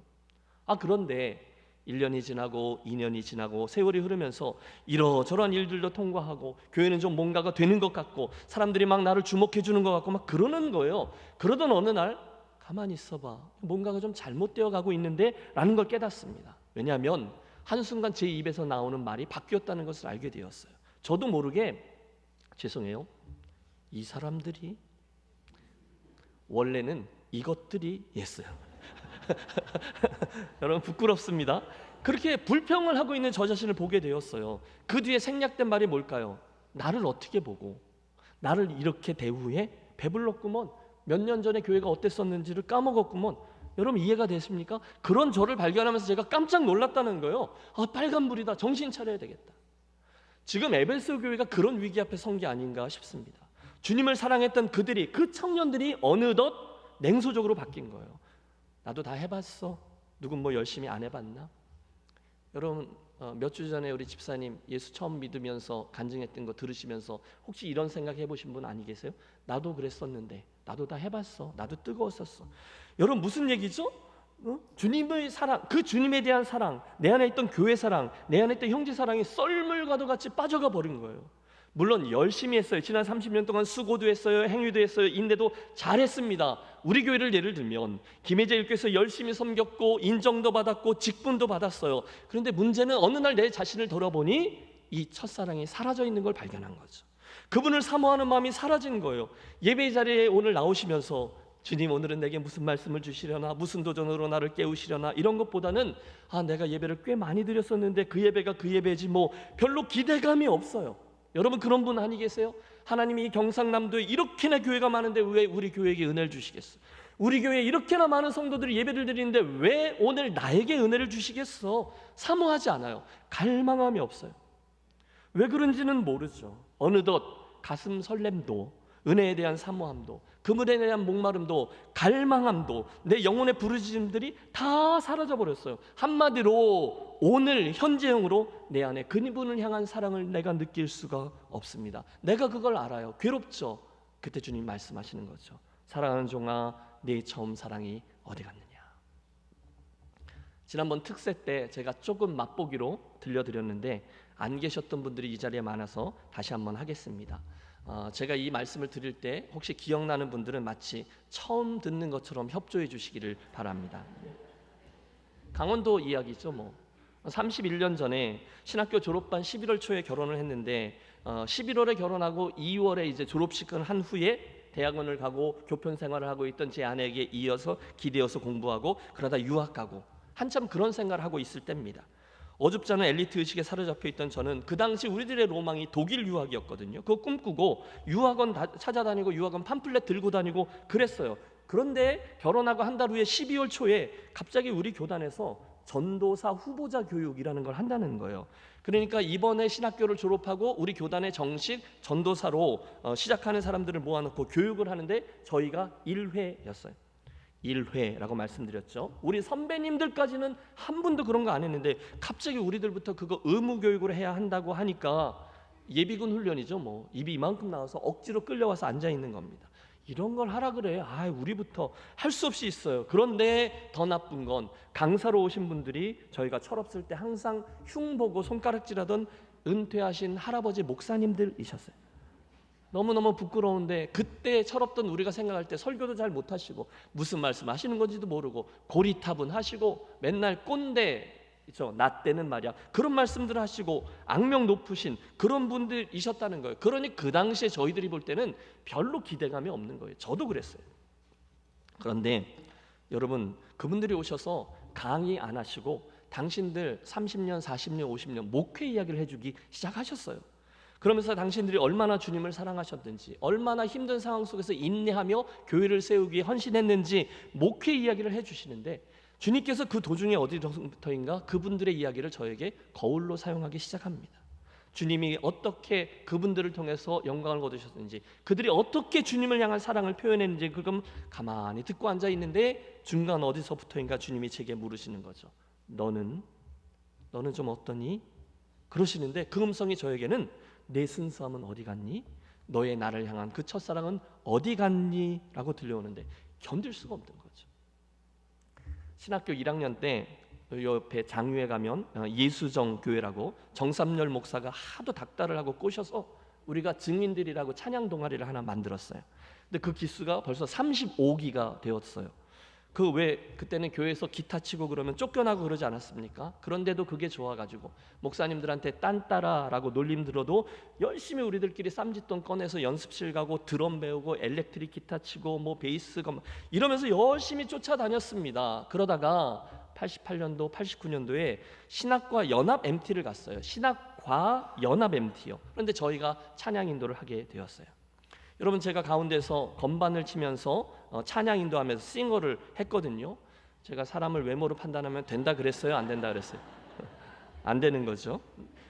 S4: 그런데 1년이 지나고 2년이 지나고 세월이 흐르면서 이러저러한 일들도 통과하고 교회는 좀 뭔가가 되는 것 같고 사람들이 막 나를 주목해 주는 것 같고 막 그러는 거예요. 그러던 어느 날 가만히 있어봐, 뭔가가 좀 잘못되어 가고 있는데 라는 걸 깨닫습니다. 왜냐하면 한순간 제 입에서 나오는 말이 바뀌었다는 것을 알게 되었어요. 저도 모르게 죄송해요, 이 사람들이 원래는 이것들이 였어요. 여러분, 부끄럽습니다. 그렇게 불평을 하고 있는 저 자신을 보게 되었어요. 그 뒤에 생략된 말이 뭘까요? 나를 어떻게 보고 나를 이렇게 대우해? 배불렀구먼. 몇 년 전에 교회가 어땠었는지를 까먹었구먼. 여러분, 이해가 되십니까? 그런 저를 발견하면서 제가 깜짝 놀랐다는 거예요. 빨간불이다. 정신 차려야 되겠다. 지금 에베소 교회가 그런 위기 앞에 선 게 아닌가 싶습니다. 주님을 사랑했던 그들이, 그 청년들이 어느덧 냉소적으로 바뀐 거예요. 나도 다 해봤어. 누군 뭐 열심히 안 해봤나? 여러분, 몇 주 전에 우리 집사님 예수 처음 믿으면서 간증했던 거 들으시면서 혹시 이런 생각 해보신 분 아니 계세요? 나도 그랬었는데, 나도 다 해봤어. 나도 뜨거웠었어. 여러분, 무슨 얘기죠? 주님의 사랑, 그 주님에 대한 사랑, 내 안에 있던 교회 사랑, 내 안에 있던 형제 사랑이 썰물과도 같이 빠져가 버린 거예요. 물론 열심히 했어요. 지난 30년 동안 수고도 했어요. 행위도 했어요. 인내도 잘했습니다. 우리 교회를 예를 들면 김혜재 일교에서 열심히 섬겼고 인정도 받았고 직분도 받았어요. 그런데 문제는 어느 날 내 자신을 돌아보니 이 첫사랑이 사라져 있는 걸 발견한 거죠. 그분을 사모하는 마음이 사라진 거예요. 예배 자리에 오늘 나오시면서 주님, 오늘은 내게 무슨 말씀을 주시려나, 무슨 도전으로 나를 깨우시려나, 이런 것보다는 내가 예배를 꽤 많이 드렸었는데 그 예배가 그 예배지 뭐 별로 기대감이 없어요. 여러분, 그런 분 아니 계세요? 하나님이 이 경상남도에 이렇게나 교회가 많은데 왜 우리 교회에게 은혜를 주시겠어? 우리 교회에 이렇게나 많은 성도들이 예배를 드리는데 왜 오늘 나에게 은혜를 주시겠어? 사모하지 않아요. 갈망함이 없어요. 왜 그런지는 모르죠. 어느덧 가슴 설렘도, 은혜에 대한 사모함도, 그물에 대한 목마름도, 갈망함도, 내 영혼의 부르짖음들이 다 사라져버렸어요. 한마디로 오늘 현재형으로 내 안에 그분을 향한 사랑을 내가 느낄 수가 없습니다. 내가 그걸 알아요. 괴롭죠. 그때 주님 말씀하시는 거죠. 사랑하는 종아, 네 처음 사랑이 어디 갔느냐. 지난번 특세 때 제가 조금 맛보기로 들려드렸는데 안 계셨던 분들이 이 자리에 많아서 다시 한번 하겠습니다. 제가 이 말씀을 드릴 때 혹시 기억나는 분들은 마치 처음 듣는 것처럼 협조해 주시기를 바랍니다. 강원도 이야기죠. 31년 전에 신학교 졸업반 11월 초에 결혼을 했는데 11월에 결혼하고 2월에 이제 졸업식을 한 후에 대학원을 가고 교편 생활을 하고 있던 제 아내에게 이어서 기대어서 공부하고 그러다 유학 가고 한참 그런 생각을 하고 있을 때입니다. 어줍지 않은 엘리트 의식에 사로잡혀 있던 저는 그 당시 우리들의 로망이 독일 유학이었거든요. 그거 꿈꾸고 유학원 찾아다니고 유학원 팜플렛 들고 다니고 그랬어요. 그런데 결혼하고 한 달 후에 12월 초에 갑자기 우리 교단에서 전도사 후보자 교육이라는 걸 한다는 거예요. 그러니까 이번에 신학교를 졸업하고 우리 교단의 정식 전도사로 시작하는 사람들을 모아놓고 교육을 하는데 저희가 1회였어요. 1회라고 말씀드렸죠. 우리 선배님들까지는 한 분도 그런 거 안 했는데 갑자기 우리들부터 그거 의무 교육을 해야 한다고 하니까 예비군 훈련이죠. 입이 이만큼 나와서 억지로 끌려와서 앉아 있는 겁니다. 이런 걸 하라 그래. 우리부터 할 수 없이 있어요. 그런데 더 나쁜 건 강사로 오신 분들이 저희가 철없을 때 항상 흉 보고 손가락질하던 은퇴하신 할아버지 목사님들이셨어요. 너무너무 부끄러운데 그때 철없던 우리가 생각할 때 설교도 잘 못하시고 무슨 말씀 하시는 건지도 모르고 고리타분하시고 맨날 꼰대 나 때는 말이야 그런 말씀들 하시고 악명 높으신 그런 분들이셨다는 거예요. 그러니 그 당시에 저희들이 볼 때는 별로 기대감이 없는 거예요. 저도 그랬어요. 그런데 여러분 그분들이 오셔서 강의 안 하시고 당신들 30년, 40년, 50년 목회 이야기를 해주기 시작하셨어요. 그러면서 당신들이 얼마나 주님을 사랑하셨는지, 얼마나 힘든 상황 속에서 인내하며 교회를 세우기에 헌신했는지 목회 이야기를 해주시는데 주님께서 그 도중에 어디서부터인가 그분들의 이야기를 저에게 거울로 사용하기 시작합니다. 주님이 어떻게 그분들을 통해서 영광을 거두셨는지, 그들이 어떻게 주님을 향한 사랑을 표현했는지 그걸 가만히 듣고 앉아 있는데 중간 어디서부터인가 주님이 제게 물으시는 거죠. 너는 좀 어떠니? 그러시는데 그 음성이 저에게는 내 순수함은 어디 갔니? 너의 나를 향한 그 첫사랑은 어디 갔니? 라고 들려오는데 견딜 수가 없는 거죠. 신학교 1학년 때 옆에 장유에 가면 예수정 교회라고 정삼열 목사가 하도 닥달을 하고 꼬셔서 우리가 증인들이라고 찬양 동아리를 하나 만들었어요. 근데 그 기수가 벌써 35기가 되었어요. 그 왜 그때는 교회에서 기타 치고 그러면 쫓겨나고 그러지 않았습니까? 그런데도 그게 좋아가지고 목사님들한테 딴따라라고 놀림 들어도 열심히 우리들끼리 쌈짓돈 꺼내서 연습실 가고 드럼 배우고 엘렉트릭 기타 치고 뭐 베이스 이러면서 열심히 쫓아다녔습니다. 그러다가 88년도, 89년도에 신학과 연합 MT를 갔어요. 신학과 연합 MT요. 그런데 저희가 찬양 인도를 하게 되었어요. 여러분 제가 가운데서 건반을 치면서 찬양 인도하면서 싱어를 했거든요. 제가 사람을 외모로 판단하면 된다 그랬어요? 안 된다 그랬어요? 안 되는 거죠.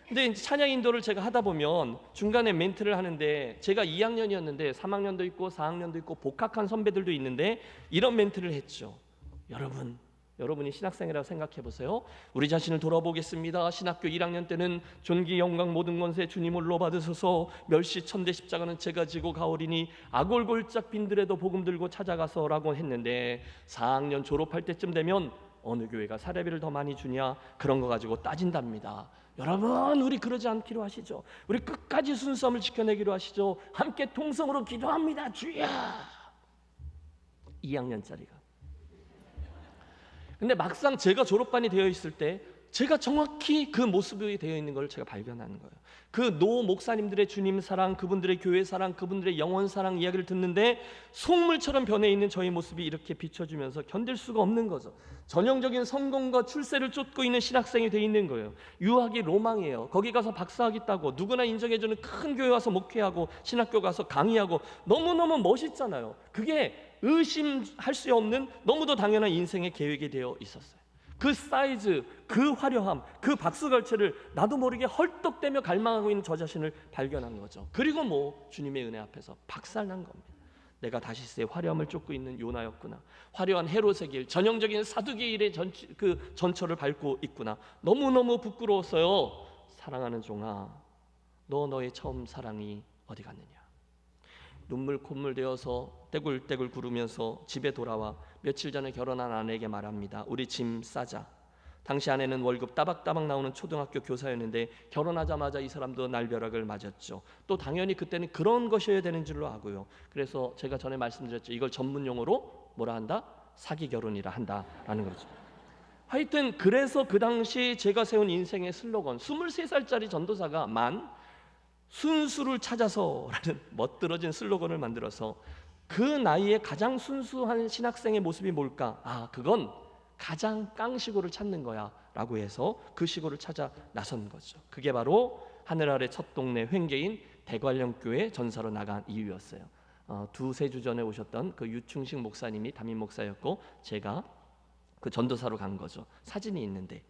S4: 근데 찬양 인도를 제가 하다 보면 중간에 멘트를 하는데 제가 2학년이었는데 3학년도 있고 4학년도 있고 복학한 선배들도 있는데 이런 멘트를 했죠. 여러분이 신학생이라고 생각해 보세요. 우리 자신을 돌아보겠습니다. 신학교 1학년 때는 존귀 영광 모든 권세 주님 홀로 받으소서 멸시 천대 십자가는 제가 지고 가오리니 아골골짝 빈들에도 복음 들고 찾아가서 라고 했는데 4학년 졸업할 때쯤 되면 어느 교회가 사례비를 더 많이 주냐 그런 거 가지고 따진답니다. 여러분 우리 그러지 않기로 하시죠. 우리 끝까지 순수함을 지켜내기로 하시죠. 함께 통성으로 기도합니다. 주여. 2학년짜리가 근데 막상 제가 졸업반이 되어 있을 때 제가 정확히 그 모습이 되어 있는 걸 제가 발견하는 거예요. 그 노 목사님들의 주님 사랑, 그분들의 교회 사랑, 그분들의 영원 사랑 이야기를 듣는데 속물처럼 변해 있는 저희 모습이 이렇게 비춰주면서 견딜 수가 없는 거죠. 전형적인 성공과 출세를 쫓고 있는 신학생이 돼 있는 거예요. 유학이 로망이에요. 거기 가서 박사학위 따고 누구나 인정해주는 큰 교회 와서 목회하고 신학교 가서 강의하고 너무너무 멋있잖아요. 그게 의심할 수 없는 너무도 당연한 인생의 계획이 되어 있었어요. 그 사이즈, 그 화려함, 그 박수갈채를 나도 모르게 헐떡대며 갈망하고 있는 저 자신을 발견한 거죠. 그리고 뭐 주님의 은혜 앞에서 박살난 겁니다. 내가 다시스의 화려함을 쫓고 있는 요나였구나. 화려한 헤롯의 길, 전형적인 사두개 일의 그 전철을 밟고 있구나. 너무너무 부끄러웠어요. 사랑하는 종아, 너의 처음 사랑이 어디 갔느냐. 눈물 콧물 되어서 떼굴떼굴 구르면서 집에 돌아와 며칠 전에 결혼한 아내에게 말합니다. 우리 짐 싸자. 당시 아내는 월급 따박따박 나오는 초등학교 교사였는데 결혼하자마자 이 사람도 날벼락을 맞았죠. 또 당연히 그때는 그런 것이어야 되는 줄로 아고요. 그래서 제가 전에 말씀드렸죠. 이걸 전문 용어로 뭐라 한다? 사기 결혼이라 한다라는 거죠. 하여튼 그래서 그 당시 제가 세운 인생의 슬로건 23살짜리 전도사가 순수를 찾아서라는 멋들어진 슬로건을 만들어서 그 나이에 가장 순수한 신학생의 모습이 뭘까? 그건 가장 깡시고를 찾는 거야 라고 해서 그 시고를 찾아 나선 거죠. 그게 바로 하늘 아래 첫 동네 횡계인 대관령교회 전사로 나간 이유였어요. 두세 주 전에 오셨던 그 유충식 목사님이 담임 목사였고 제가 그 전도사로 간 거죠. 사진이 있는데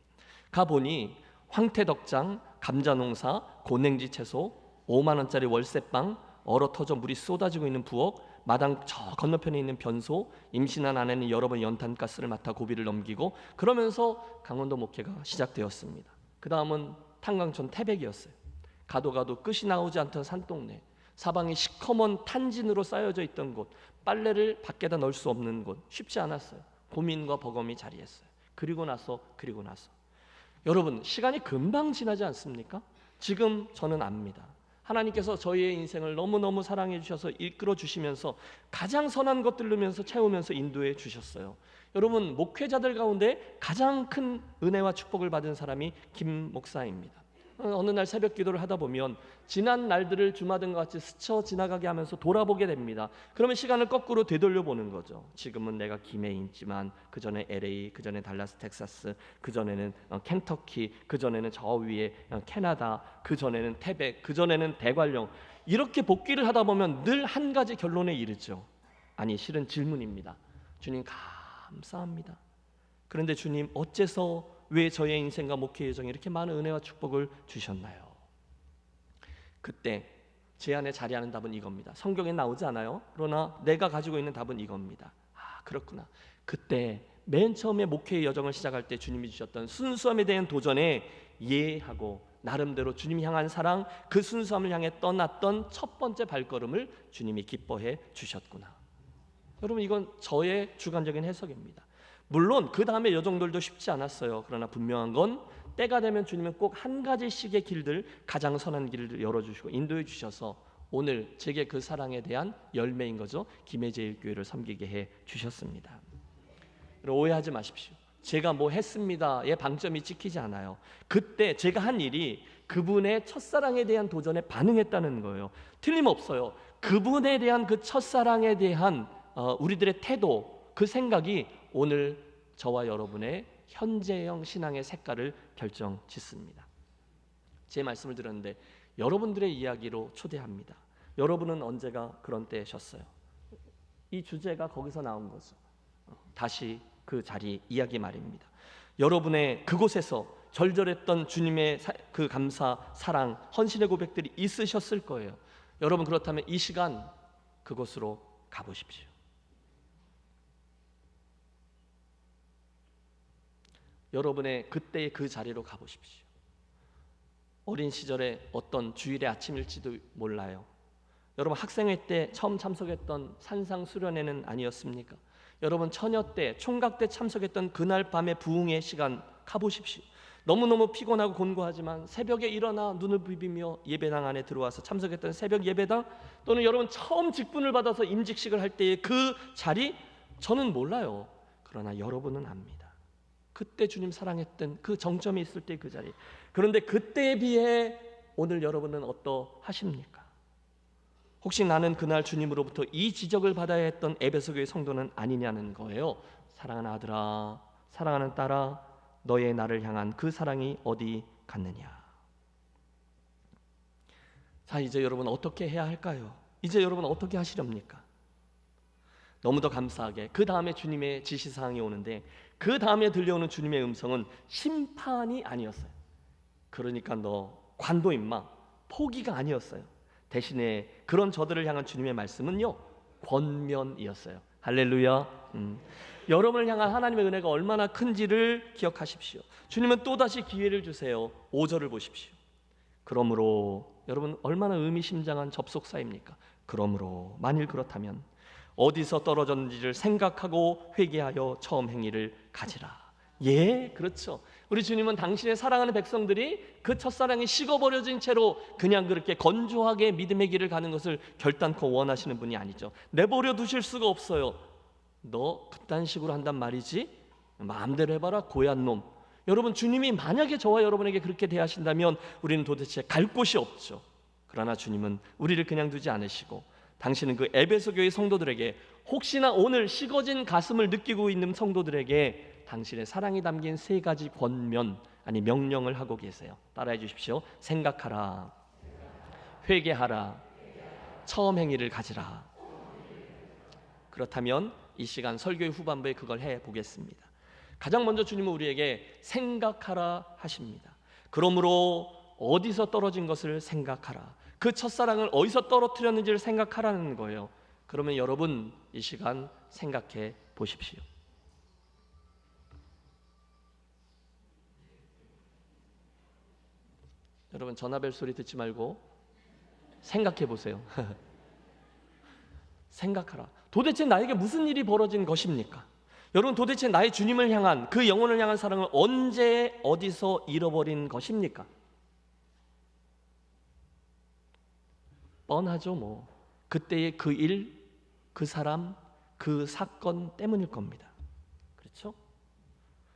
S4: 가보니 황태덕장, 감자농사, 고냉지 채소, 5만 원짜리 월세방, 얼어터져 물이 쏟아지고 있는 부엌, 마당 저 건너편에 있는 변소, 임신한 아내는 여러 번 연탄가스를 맡아 고비를 넘기고 그러면서 강원도 목회가 시작되었습니다. 그 다음은 탄광촌 태백이었어요. 가도 끝이 나오지 않던 산동네, 사방이 시커먼 탄진으로 쌓여져 있던 곳, 빨래를 밖에다 넣을 수 없는 곳, 쉽지 않았어요. 고민과 버거움이 자리했어요. 그리고 나서 여러분 시간이 금방 지나지 않습니까? 지금 저는 압니다. 하나님께서 저희의 인생을 너무너무 사랑해 주셔서 이끌어 주시면서 가장 선한 것들 누면서 채우면서 인도해 주셨어요. 여러분, 목회자들 가운데 가장 큰 은혜와 축복을 받은 사람이 김 목사입니다. 어느 날 새벽 기도를 하다 보면 지난 날들을 주마등과 같이 스쳐 지나가게 하면서 돌아보게 됩니다. 그러면 시간을 거꾸로 되돌려 보는 거죠. 지금은 내가 김해에 있지만 그 전에 LA, 그 전에 달라스 텍사스, 그 전에는 켄터키, 그 전에는 저 위에 캐나다, 그 전에는 태백, 그 전에는 대관령. 이렇게 복귀를 하다 보면 늘 한 가지 결론에 이르죠. 아니, 실은 질문입니다. 주님 감사합니다. 그런데 주님, 어째서 왜 저의 인생과 목회 여정에 이렇게 많은 은혜와 축복을 주셨나요? 그때 제 안에 자리하는 답은 이겁니다. 성경에 나오지 않아요. 그러나 내가 가지고 있는 답은 이겁니다. 아, 그렇구나. 그때 맨 처음에 목회의 여정을 시작할 때 주님이 주셨던 순수함에 대한 도전에 예하고 나름대로 주님 향한 사랑, 그 순수함을 향해 떠났던 첫 번째 발걸음을 주님이 기뻐해 주셨구나. 여러분, 이건 저의 주관적인 해석입니다. 물론 그 다음에 여정들도 쉽지 않았어요. 그러나 분명한 건 때가 되면 주님은 꼭 한 가지씩의 길들, 가장 선한 길을 열어주시고 인도해 주셔서 오늘 제게 그 사랑에 대한 열매인 거죠. 김해제일교회를 섬기게 해 주셨습니다. 오해하지 마십시오. 제가 뭐 했습니다의 방점이 찍히지 않아요. 그때 제가 한 일이 그분의 첫사랑에 대한 도전에 반응했다는 거예요. 틀림없어요. 그분에 대한 그 첫사랑에 대한 우리들의 태도, 그 생각이 오늘 저와 여러분의 현재형 신앙의 색깔을 결정짓습니다. 제 말씀을 들었는데 여러분들의 이야기로 초대합니다. 여러분은 언제가 그런 때셨어요? 이 주제가 거기서 나온 거죠. 다시 그 자리 이야기 말입니다. 여러분의 그곳에서 절절했던 주님의 그 감사, 사랑, 헌신의 고백들이 있으셨을 거예요. 여러분, 그렇다면 이 시간 그곳으로 가보십시오. 여러분의 그때의 그 자리로 가보십시오. 어린 시절에 어떤 주일의 아침일지도 몰라요. 여러분, 학생회 때 처음 참석했던 산상수련회는 아니었습니까? 여러분, 처녀 때, 총각 때 참석했던 그날 밤의 부흥의 시간 가보십시오. 너무너무 피곤하고 곤고하지만 새벽에 일어나 눈을 비비며 예배당 안에 들어와서 참석했던 새벽 예배당, 또는 여러분 처음 직분을 받아서 임직식을 할 때의 그 자리, 저는 몰라요. 그러나 여러분은 압니다. 그때 주님 사랑했던 그 정점이 있을 때 그 자리. 그런데 그때에 비해 오늘 여러분은 어떠하십니까? 혹시 나는 그날 주님으로부터 이 지적을 받아야 했던 에베소교회 성도는 아니냐는 거예요. 사랑하는 아들아, 사랑하는 딸아, 너의 나를 향한 그 사랑이 어디 갔느냐. 자, 이제 여러분 어떻게 해야 할까요? 이제 여러분 어떻게 하시렵니까? 너무도 감사하게 그 다음에 주님의 지시사항이 오는데, 그 다음에 들려오는 주님의 음성은 심판이 아니었어요. 그러니까 너 관둬 임마, 포기가 아니었어요. 대신에 그런 저들을 향한 주님의 말씀은요, 권면이었어요. 할렐루야. 여러분을 향한 하나님의 은혜가 얼마나 큰지를 기억하십시오. 주님은 또다시 기회를 주세요. 5절을 보십시오. 그러므로, 여러분 얼마나 의미심장한 접속사입니까? 그러므로 만일 그렇다면 어디서 떨어졌는지를 생각하고 회개하여 처음 행위를 가지라. 예, 그렇죠. 우리 주님은 당신의 사랑하는 백성들이 그 첫사랑이 식어버려진 채로 그냥 그렇게 건조하게 믿음의 길을 가는 것을 결단코 원하시는 분이 아니죠. 내버려 두실 수가 없어요. 너 그딴 식으로 한단 말이지? 마음대로 해봐라, 고얀 놈. 여러분, 주님이 만약에 저와 여러분에게 그렇게 대하신다면 우리는 도대체 갈 곳이 없죠. 그러나 주님은 우리를 그냥 두지 않으시고, 당신은 그 에베소 교회 성도들에게, 혹시나 오늘 식어진 가슴을 느끼고 있는 성도들에게 당신의 사랑이 담긴 3가지 권면, 아니 명령을 하고 계세요. 따라해 주십시오. 생각하라, 회개하라, 처음 행위를 가지라. 그렇다면 이 시간 설교의 후반부에 그걸 해보겠습니다. 가장 먼저 주님은 우리에게 생각하라 하십니다. 그러므로 어디서 떨어진 것을 생각하라. 그 첫사랑을 어디서 떨어뜨렸는지를 생각하라는 거예요. 그러면 여러분 이 시간 생각해 보십시오. 여러분, 전화벨 소리 듣지 말고 생각해 보세요. 생각하라. 도대체 나에게 무슨 일이 벌어진 것입니까? 여러분, 도대체 나의 주님을 향한, 그 영혼을 향한 사랑을 언제 어디서 잃어버린 것입니까? 뻔하죠 뭐. 그때의 그 일, 그 사람, 그 사건 때문일 겁니다. 그렇죠?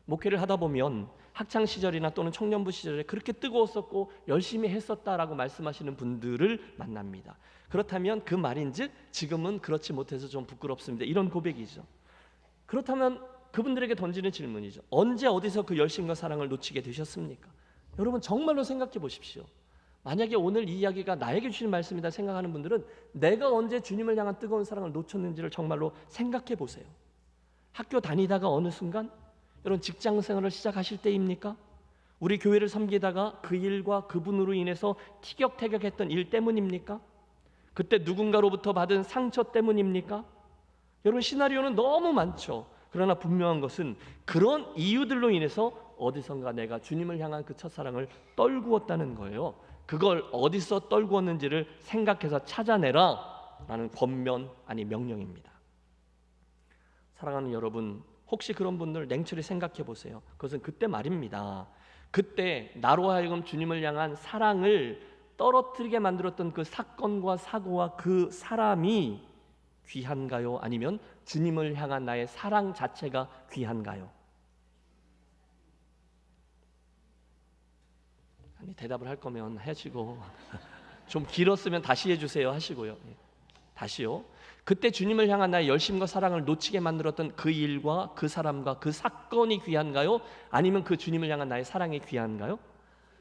S4: 목회를 하다 보면 학창 시절이나 또는 청년부 시절에 그렇게 뜨거웠었고 열심히 했었다라고 말씀하시는 분들을 만납니다. 그렇다면 그 말인즉 지금은 그렇지 못해서 좀 부끄럽습니다. 이런 고백이죠. 그렇다면 그분들에게 던지는 질문이죠. 언제 어디서 그 열심과 사랑을 놓치게 되셨습니까? 여러분 정말로 생각해 보십시오. 만약에 오늘 이 이야기가 나에게 주신 말씀이다 생각하는 분들은 내가 언제 주님을 향한 뜨거운 사랑을 놓쳤는지를 정말로 생각해 보세요. 학교 다니다가 어느 순간, 여러분 직장 생활을 시작하실 때입니까? 우리 교회를 섬기다가 그 일과 그분으로 인해서 티격태격했던 일 때문입니까? 그때 누군가로부터 받은 상처 때문입니까? 여러분 시나리오는 너무 많죠. 그러나 분명한 것은 그런 이유들로 인해서 어디선가 내가 주님을 향한 그 첫사랑을 떨구었다는 거예요. 그걸 어디서 떨구었는지를 생각해서 찾아내라 라는 권면 아니 명령입니다. 사랑하는 여러분, 혹시 그런 분들 냉철히 생각해 보세요. 그것은 그때 말입니다. 그때 나로 하여금 주님을 향한 사랑을 떨어뜨리게 만들었던 그 사건과 사고와 그 사람이 귀한가요? 아니면 주님을 향한 나의 사랑 자체가 귀한가요? 아니 대답을 할 거면 하시고 좀 길었으면 다시 해주세요 하시고요. 다시요. 그때 주님을 향한 나의 열심과 사랑을 놓치게 만들었던 그 일과 그 사람과 그 사건이 귀한가요? 아니면 그 주님을 향한 나의 사랑이 귀한가요?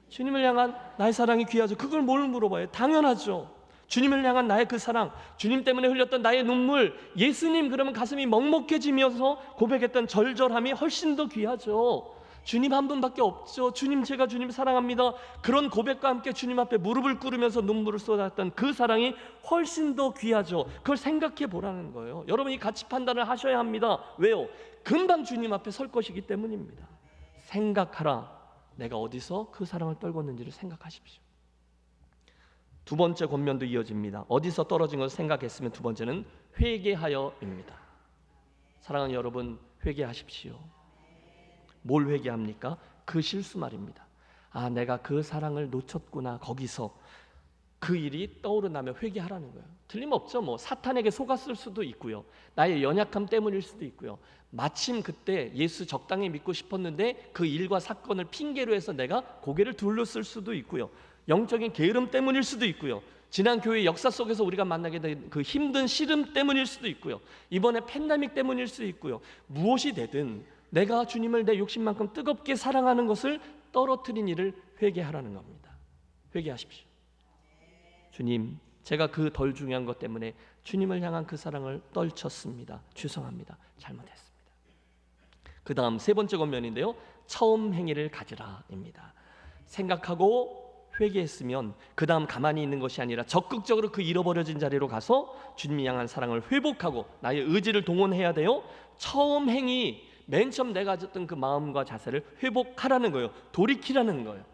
S4: 주님을 향한 나의 사랑이 귀하죠. 그걸 뭘 물어봐요? 당연하죠. 주님을 향한 나의 그 사랑, 주님 때문에 흘렸던 나의 눈물, 예수님 그러면 가슴이 먹먹해지면서 고백했던 절절함이 훨씬 더 귀하죠. 주님 한 분밖에 없죠. 주님, 제가 주님 사랑합니다. 그런 고백과 함께 주님 앞에 무릎을 꿇으면서 눈물을 쏟았던 그 사랑이 훨씬 더 귀하죠. 그걸 생각해 보라는 거예요. 여러분이 가치 판단을 하셔야 합니다. 왜요? 금방 주님 앞에 설 것이기 때문입니다. 생각하라. 내가 어디서 그 사랑을 떨궜는지를 생각하십시오. 두 번째 권면도 이어집니다. 어디서 떨어진 것을 생각했으면 두 번째는 회개하여입니다. 사랑하는 여러분, 회개하십시오. 뭘 회개합니까? 그 실수 말입니다. 아, 내가 그 사랑을 놓쳤구나. 거기서 그 일이 떠오른다면 회개하라는 거예요. 틀림없죠. 뭐 사탄에게 속았을 수도 있고요. 나의 연약함 때문일 수도 있고요. 마침 그때 예수 적당히 믿고 싶었는데 그 일과 사건을 핑계로 해서 내가 고개를 둘렀을 수도 있고요. 영적인 게으름 때문일 수도 있고요. 지난 교회 역사 속에서 우리가 만나게 된 그 힘든 시름 때문일 수도 있고요. 이번에 팬데믹 때문일 수도 있고요. 무엇이 되든 내가 주님을 내 욕심만큼 뜨겁게 사랑하는 것을 떨어뜨린 일을 회개하라는 겁니다. 회개하십시오. 주님, 제가 그 덜 중요한 것 때문에 주님을 향한 그 사랑을 떨쳤습니다. 죄송합니다. 잘못했습니다. 그 다음 세 번째 권면인데요. 처음 행위를 가지라입니다. 생각하고 회개했으면 그 다음 가만히 있는 것이 아니라 적극적으로 그 잃어버려진 자리로 가서 주님이 향한 사랑을 회복하고 나의 의지를 동원해야 돼요. 처음 행위, 맨 처음 내가 가졌던 그 마음과 자세를 회복하라는 거예요. 돌이키라는 거예요.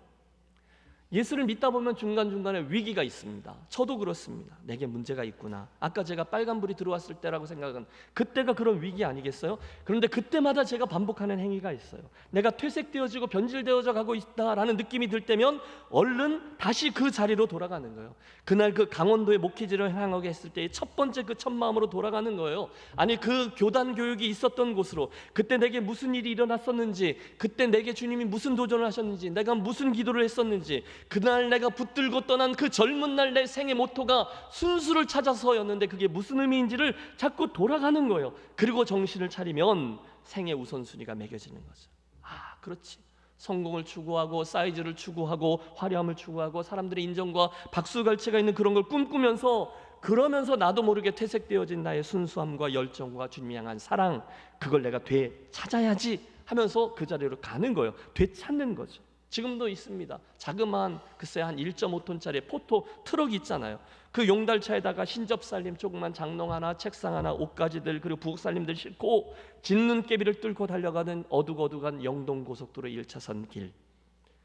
S4: 예수를 믿다 보면 중간중간에 위기가 있습니다. 저도 그렇습니다. 내게 문제가 있구나. 아까 제가 빨간불이 들어왔을 때라고 생각은 그때가 그런 위기 아니겠어요? 그런데 그때마다 제가 반복하는 행위가 있어요. 내가 퇴색되어지고 변질되어져 가고 있다라는 느낌이 들 때면 얼른 다시 그 자리로 돌아가는 거예요. 그날 그 강원도의 목회지를 향하게 했을 때의 첫 번째 그 첫 마음으로 돌아가는 거예요. 아니 그 교단 교육이 있었던 곳으로, 그때 내게 무슨 일이 일어났었는지, 그때 내게 주님이 무슨 도전을 하셨는지, 내가 무슨 기도를 했었는지, 그날 내가 붙들고 떠난 그 젊은 날 내 생의 모토가 순수를 찾아서였는데 그게 무슨 의미인지를 자꾸 돌아가는 거예요. 그리고 정신을 차리면 생의 우선순위가 매겨지는 거죠. 아, 그렇지. 성공을 추구하고 사이즈를 추구하고 화려함을 추구하고 사람들의 인정과 박수갈채가 있는 그런 걸 꿈꾸면서, 그러면서 나도 모르게 퇴색되어진 나의 순수함과 열정과 주님 향한 사랑, 그걸 내가 되찾아야지 하면서 그 자리로 가는 거예요. 되찾는 거죠. 지금도 있습니다. 자그마한 글쎄 한 1.5톤짜리 포토 트럭이 있잖아요. 그 용달차에다가 신접살림 조그만 장롱 하나, 책상 하나, 옷가지들 그리고 부엌살림들 싣고 진눈깨비를 뚫고 달려가는 어둑어둑한 영동고속도로 1차선 길,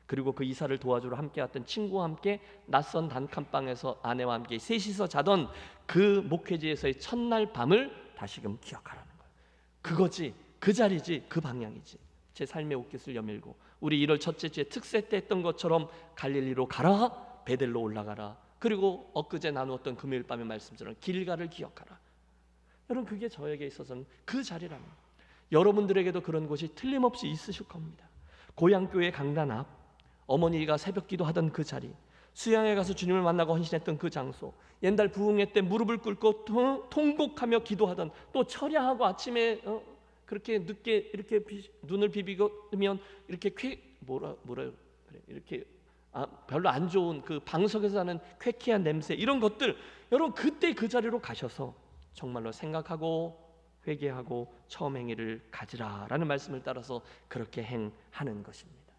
S4: 그리고 그 이사를 도와주러 함께 왔던 친구와 함께 낯선 단칸방에서 아내와 함께 셋이서 자던 그 목회지에서의 첫날 밤을 다시금 기억하라는 거예요. 그거지, 그 자리지, 그 방향이지. 제 삶의 옷깃을 여밀고 우리 1월 첫째 주에 특세 때 했던 것처럼 갈릴리로 가라, 베델로 올라가라, 그리고 엊그제 나누었던 금요일 밤의 말씀처럼 길가를 기억하라. 여러분, 그게 저에게 있어서는 그 자리랍니다. 여러분들에게도 그런 곳이 틀림없이 있으실 겁니다. 고향교회 강단 앞, 어머니가 새벽 기도하던 그 자리, 수양에 가서 주님을 만나고 헌신했던 그 장소, 옛날 부흥회 때 무릎을 꿇고 통곡하며 기도하던, 또 철야하고 아침에 그렇게 늦게 이렇게 눈을 비비면 이렇게 뭐라 그래, 이렇게 별로 안 좋은 그 방석에서 나는 쾌쾌한 냄새, 이런 것들, 여러분 그때 그 자리로 가셔서 정말로 생각하고 회개하고 처음 행위를 가지라라는 말씀을 따라서 그렇게 행하는 것입니다.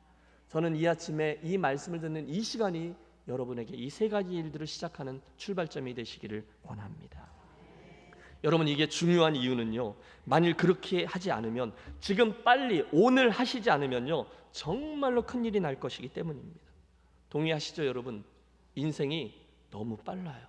S4: 저는 이 아침에 이 말씀을 듣는 이 시간이 여러분에게 이 세 가지 일들을 시작하는 출발점이 되시기를 원합니다. 여러분, 이게 중요한 이유는요, 만일 그렇게 하지 않으면, 지금 빨리 오늘 하시지 않으면요, 정말로 큰일이 날 것이기 때문입니다. 동의하시죠 여러분? 인생이 너무 빨라요.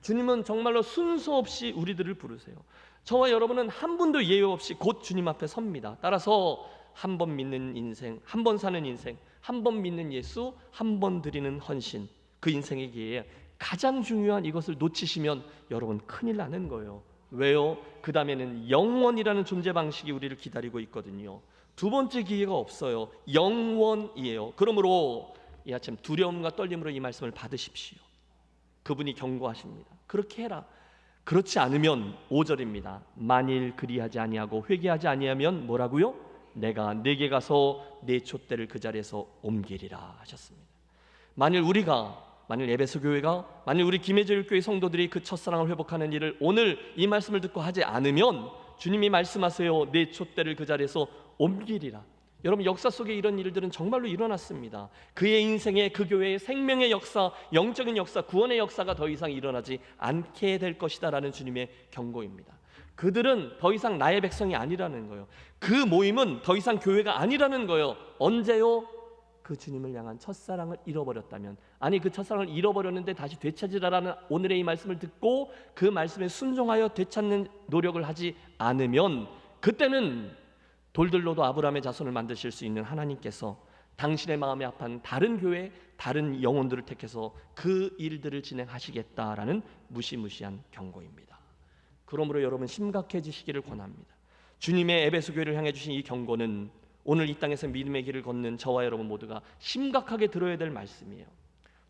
S4: 주님은 정말로 순서 없이 우리들을 부르세요. 저와 여러분은 한 분도 예외 없이 곧 주님 앞에 섭니다. 따라서 한 번 믿는 인생, 한 번 사는 인생, 한 번 믿는 예수, 한 번 드리는 헌신, 그 인생의 기회에 가장 중요한 이것을 놓치시면 여러분 큰일 나는 거예요. 왜요? 그 다음에는 영원이라는 존재 방식이 우리를 기다리고 있거든요. 두 번째 기회가 없어요. 영원이에요. 그러므로 이 아침 두려움과 떨림으로 이 말씀을 받으십시오. 그분이 경고하십니다. 그렇게 해라. 그렇지 않으면 5절입니다. 만일 그리하지 아니하고 회개하지 아니하면 뭐라고요? 내가 네게 가서 네 촛대를 그 자리에서 옮기리라 하셨습니다. 만일 에베소 교회가, 만일 우리 김해제일교회 성도들이 그 첫사랑을 회복하는 일을 오늘 이 말씀을 듣고 하지 않으면 주님이 말씀하세요. 네 촛대를 그 자리에서 옮기리라. 여러분, 역사 속에 이런 일들은 정말로 일어났습니다. 그의 인생의, 그 교회의 생명의 역사, 영적인 역사, 구원의 역사가 더 이상 일어나지 않게 될 것이다 라는 주님의 경고입니다. 그들은 더 이상 나의 백성이 아니라는 거예요. 그 모임은 더 이상 교회가 아니라는 거예요. 언제요? 그 주님을 향한 첫사랑을 잃어버렸다면, 아니 그 첫사랑을 잃어버렸는데 다시 되찾으라라는 오늘의 이 말씀을 듣고 그 말씀에 순종하여 되찾는 노력을 하지 않으면, 그때는 돌들로도 아브라함의 자손을 만드실 수 있는 하나님께서 당신의 마음에 합한 다른 교회, 다른 영혼들을 택해서 그 일들을 진행하시겠다라는 무시무시한 경고입니다. 그러므로 여러분 심각해지시기를 권합니다. 주님의 에베소 교회를 향해 주신 이 경고는 오늘 이 땅에서 믿음의 길을 걷는 저와 여러분 모두가 심각하게 들어야 될 말씀이에요.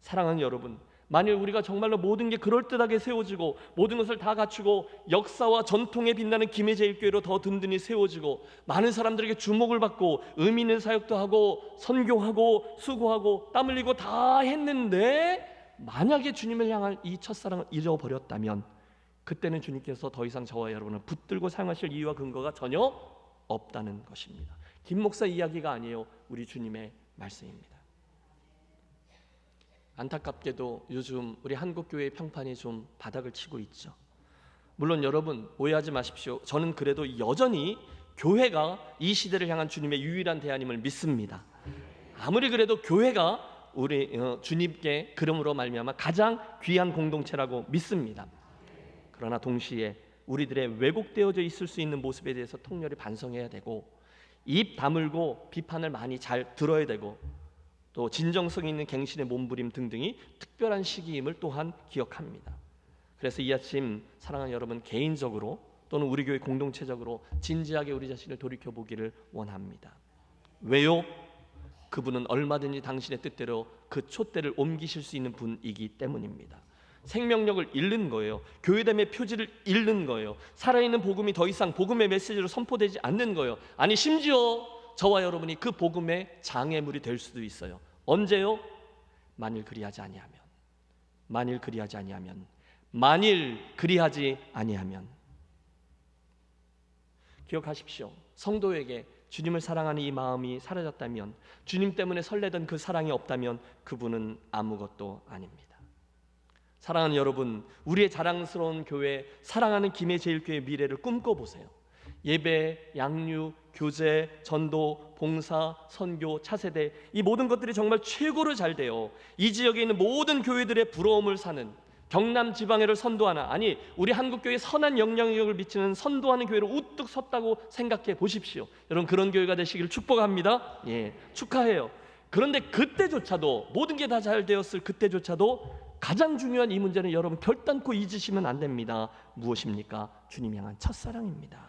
S4: 사랑하는 여러분, 만일 우리가 정말로 모든 게 그럴듯하게 세워지고 모든 것을 다 갖추고 역사와 전통에 빛나는 김해제일교회로 더 든든히 세워지고 많은 사람들에게 주목을 받고 의미 있는 사역도 하고 선교하고 수고하고 땀 흘리고 다 했는데, 만약에 주님을 향한 이 첫사랑을 잃어버렸다면 그때는 주님께서 더 이상 저와 여러분을 붙들고 사용하실 이유와 근거가 전혀 없다는 것입니다. 김 목사 이야기가 아니에요. 우리 주님의 말씀입니다. 안타깝게도 요즘 우리 한국교회의 평판이 좀 바닥을 치고 있죠. 물론 여러분 오해하지 마십시오. 저는 그래도 여전히 교회가 이 시대를 향한 주님의 유일한 대안임을 믿습니다. 아무리 그래도 교회가 우리 주님께 그름으로 말미암아 가장 귀한 공동체라고 믿습니다. 그러나 동시에 우리들의 왜곡되어져 있을 수 있는 모습에 대해서 통렬히 반성해야 되고, 입 다물고 비판을 많이 잘 들어야 되고, 또 진정성 있는 갱신의 몸부림 등등이 특별한 시기임을 또한 기억합니다. 그래서 이 아침 사랑하는 여러분, 개인적으로 또는 우리 교회 공동체적으로 진지하게 우리 자신을 돌이켜보기를 원합니다. 왜요? 그분은 얼마든지 당신의 뜻대로 그 촛대를 옮기실 수 있는 분이기 때문입니다. 생명력을 잃는 거예요. 교회됨의 표지를 잃는 거예요. 살아있는 복음이 더 이상 복음의 메시지로 선포되지 않는 거예요. 아니 심지어 저와 여러분이 그 복음의 장애물이 될 수도 있어요. 언제요? 만일 그리하지 아니하면, 만일 그리하지 아니하면, 만일 그리하지 아니하면. 기억하십시오. 성도에게 주님을 사랑하는 이 마음이 사라졌다면, 주님 때문에 설레던 그 사랑이 없다면 그분은 아무것도 아닙니다. 사랑하는 여러분, 우리의 자랑스러운 교회, 사랑하는 김해제일교회 미래를 꿈꿔보세요. 예배, 양육, 교제, 전도, 봉사, 선교, 차세대, 이 모든 것들이 정말 최고로 잘 돼요. 이 지역에 있는 모든 교회들의 부러움을 사는, 경남 지방회를 선도하는, 아니 우리 한국교회에 선한 영향력을 미치는 선도하는 교회로 우뚝 섰다고 생각해 보십시오. 여러분 그런 교회가 되시기를 축복합니다. 예, 축하해요. 그런데 그때조차도, 모든 게 다 잘 되었을 그때조차도 가장 중요한 이 문제는 여러분 결단코 잊으시면 안 됩니다. 무엇입니까? 주님 향한 첫사랑입니다.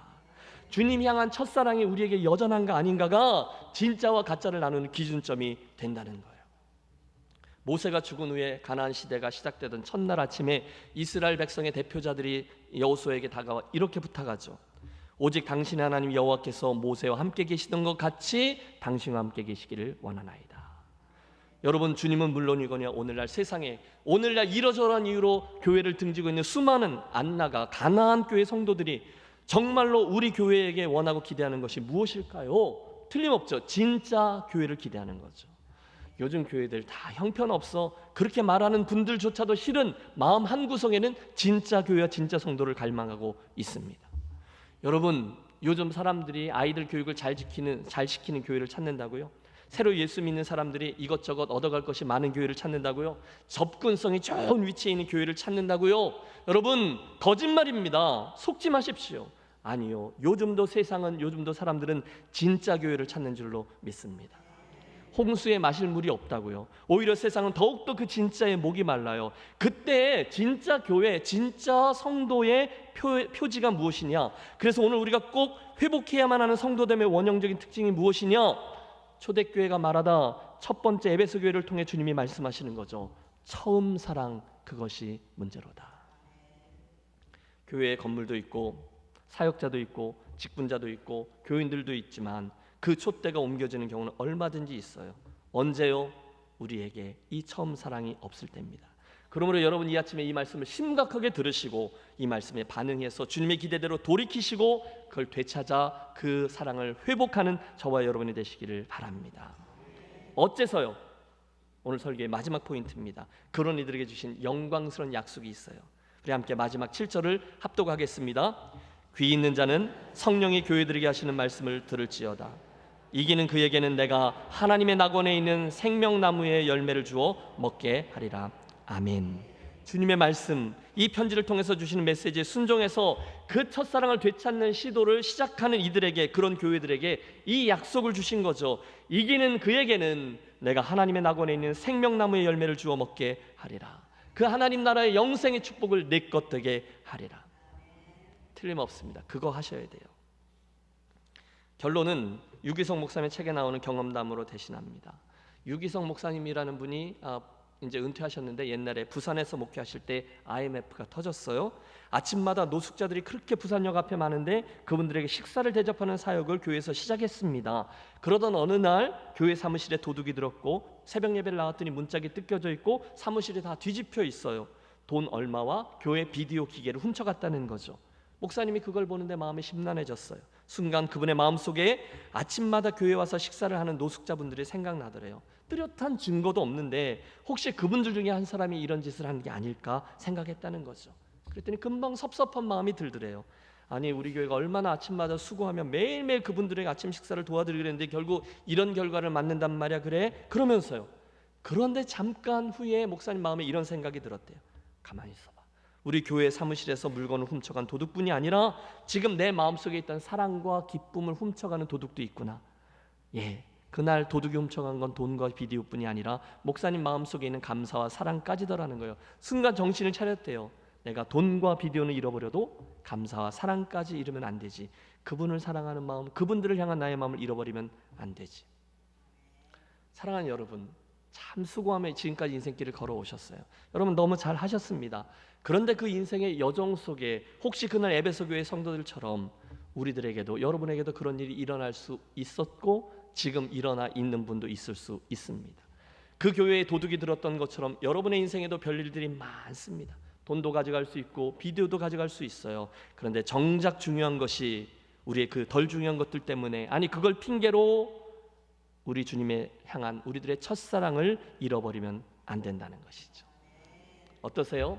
S4: 주님 향한 첫사랑이 우리에게 여전한가 아닌가가 진짜와 가짜를 나누는 기준점이 된다는 거예요. 모세가 죽은 후에 가나안 시대가 시작되던 첫날 아침에 이스라엘 백성의 대표자들이 여호수아에게 다가와 이렇게 부탁하죠. 오직 당신의 하나님 여호와께서 모세와 함께 계시던 것 같이 당신과 함께 계시기를 원하나이다. 여러분, 주님은 물론이거니와 오늘날 세상에 오늘날 이러저러한 이유로 교회를 등지고 있는 수많은 안나가 가나안 교회 성도들이 정말로 우리 교회에게 원하고 기대하는 것이 무엇일까요? 틀림없죠. 진짜 교회를 기대하는 거죠. 요즘 교회들 다 형편없어 그렇게 말하는 분들조차도 실은 마음 한구석에는 진짜 교회와 진짜 성도를 갈망하고 있습니다. 여러분, 요즘 사람들이 아이들 교육을 잘 시키는 교회를 찾는다고요? 새로 예수 믿는 사람들이 이것저것 얻어갈 것이 많은 교회를 찾는다고요? 접근성이 좋은 위치에 있는 교회를 찾는다고요? 여러분, 거짓말입니다. 속지 마십시오. 아니요, 요즘도 사람들은 진짜 교회를 찾는 줄로 믿습니다. 홍수에 마실 물이 없다고요? 오히려 세상은 더욱더 그 진짜의 목이 말라요. 그때 진짜 교회, 진짜 성도의 표지가 무엇이냐? 그래서 오늘 우리가 꼭 회복해야만 하는 성도됨의 원형적인 특징이 무엇이냐? 초대교회가 말하다 첫 번째 에베소 교회를 통해 주님이 말씀하시는 거죠. 처음 사랑, 그것이 문제로다. 교회에 건물도 있고 사역자도 있고 직분자도 있고 교인들도 있지만 그 촛대가 옮겨지는 경우는 얼마든지 있어요. 언제요? 우리에게 이 처음 사랑이 없을 때입니다. 그러므로 여러분, 이 아침에 이 말씀을 심각하게 들으시고 이 말씀에 반응해서 주님의 기대대로 돌이키시고 그걸 되찾아 그 사랑을 회복하는 저와 여러분이 되시기를 바랍니다. 어째서요? 오늘 설교의 마지막 포인트입니다. 그런 이들에게 주신 영광스러운 약속이 있어요. 우리 함께 마지막 7절을 합독하겠습니다. 귀 있는 자는 성령이 교회들에게 하시는 말씀을 들을지어다. 이기는 그에게는 내가 하나님의 낙원에 있는 생명나무의 열매를 주어 먹게 하리라. 아멘. 주님의 말씀, 이 편지를 통해서 주시는 메시지에 순종해서 그 첫사랑을 되찾는 시도를 시작하는 이들에게, 그런 교회들에게 이 약속을 주신 거죠. 이기는 그에게는 내가 하나님의 낙원에 있는 생명나무의 열매를 주어 먹게 하리라. 그 하나님 나라의 영생의 축복을 내 것 되게 하리라. 틀림없습니다. 그거 하셔야 돼요. 결론은 유기성 목사님의 책에 나오는 경험담으로 대신합니다. 유기성 목사님이라는 분이 이제 은퇴하셨는데 옛날에 부산에서 목회하실 때 IMF가 터졌어요. 아침마다 노숙자들이 그렇게 부산역 앞에 많은데 그분들에게 식사를 대접하는 사역을 교회에서 시작했습니다. 그러던 어느 날 교회 사무실에 도둑이 들었고 새벽 예배를 나왔더니 문짝이 뜯겨져 있고 사무실이 다 뒤집혀 있어요. 돈 얼마와 교회 비디오 기계를 훔쳐갔다는 거죠. 목사님이 그걸 보는데 마음이 심란해졌어요. 순간 그분의 마음속에 아침마다 교회에 와서 식사를 하는 노숙자분들이 생각나더래요. 뚜렷한 증거도 없는데 혹시 그분들 중에 한 사람이 이런 짓을 하는 게 아닐까 생각했다는 거죠. 그랬더니 금방 섭섭한 마음이 들더래요. 아니, 우리 교회가 얼마나 아침마다 수고하며 매일매일 그분들에게 아침 식사를 도와드리려 했는데 결국 이런 결과를 맞는단 말이야. 그래? 그러면서요. 그런데 잠깐 후에 목사님 마음에 이런 생각이 들었대요. 가만히 있어봐. 우리 교회 사무실에서 물건을 훔쳐간 도둑뿐이 아니라 지금 내 마음속에 있던 사랑과 기쁨을 훔쳐가는 도둑도 있구나. 예, 그날 도둑이 훔쳐간 건 돈과 비디오뿐이 아니라 목사님 마음속에 있는 감사와 사랑까지더라는 거예요. 순간 정신을 차렸대요. 내가 돈과 비디오는 잃어버려도 감사와 사랑까지 잃으면 안 되지. 그분을 사랑하는 마음, 그분들을 향한 나의 마음을 잃어버리면 안 되지. 사랑하는 여러분, 참 수고하며 지금까지 인생길을 걸어오셨어요. 여러분 너무 잘 하셨습니다. 그런데 그 인생의 여정 속에 혹시 그날 에베소 교회 성도들처럼 우리들에게도, 여러분에게도 그런 일이 일어날 수 있었고 지금 일어나 있는 분도 있을 수 있습니다. 그 교회에 도둑이 들었던 것처럼 여러분의 인생에도 별일들이 많습니다. 돈도 가져갈 수 있고 비디오도 가져갈 수 있어요. 그런데 정작 중요한 것이 우리의 그 덜 중요한 것들 때문에, 아니 그걸 핑계로 우리 주님의 향한 우리들의 첫사랑을 잃어버리면 안 된다는 것이죠. 어떠세요?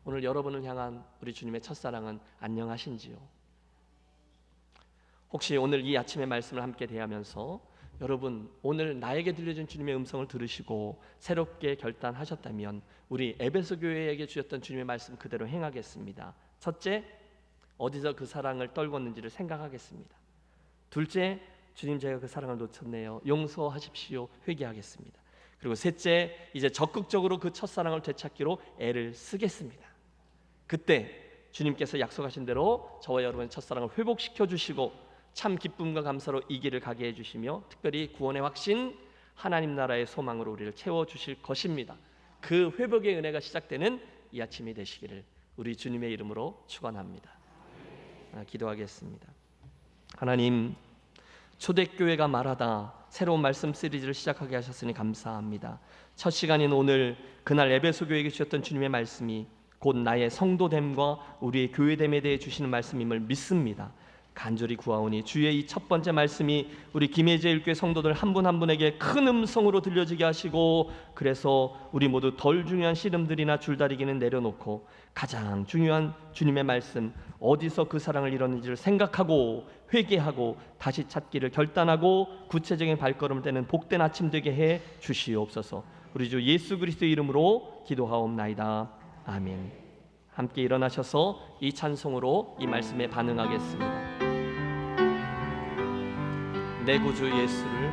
S4: 오늘 여러분을 향한 우리 주님의 첫사랑은 안녕하신지요? 혹시 오늘 이 아침의 말씀을 함께 대하면서 여러분 오늘 나에게 들려준 주님의 음성을 들으시고 새롭게 결단하셨다면 우리 에베소 교회에게 주셨던 주님의 말씀 그대로 행하겠습니다. 첫째, 어디서 그 사랑을 떨궜는지를 생각하겠습니다. 둘째, 주님 제가 그 사랑을 놓쳤네요. 용서하십시오. 회개하겠습니다. 그리고 셋째, 이제 적극적으로 그 첫사랑을 되찾기로 애를 쓰겠습니다. 그때 주님께서 약속하신 대로 저와 여러분의 첫사랑을 회복시켜 주시고 참 기쁨과 감사로 이 길을 가게 해주시며 특별히 구원의 확신, 하나님 나라의 소망으로 우리를 채워주실 것입니다. 그 회복의 은혜가 시작되는 이 아침이 되시기를 우리 주님의 이름으로 축원합니다. 기도하겠습니다. 하나님, 초대교회가 말하다 새로운 말씀 시리즈를 시작하게 하셨으니 감사합니다. 첫 시간인 오늘, 그날 에베소 교회에게 주셨던 주님의 말씀이 곧 나의 성도됨과 우리의 교회됨에 대해 주시는 말씀임을 믿습니다. 간절히 구하오니 주의 이 첫 번째 말씀이 우리 김혜제일교회 성도들 한 분 한 분에게 큰 음성으로 들려지게 하시고, 그래서 우리 모두 덜 중요한 씨름들이나 줄다리기는 내려놓고 가장 중요한 주님의 말씀, 어디서 그 사랑을 잃었는지를 생각하고 회개하고 다시 찾기를 결단하고 구체적인 발걸음을 떼는 복된 아침 되게 해 주시옵소서. 우리 주 예수 그리스도의 이름으로 기도하옵나이다. 아멘. 함께 일어나셔서 이 찬송으로 이 말씀에 반응하겠습니다. 내 구주 예수를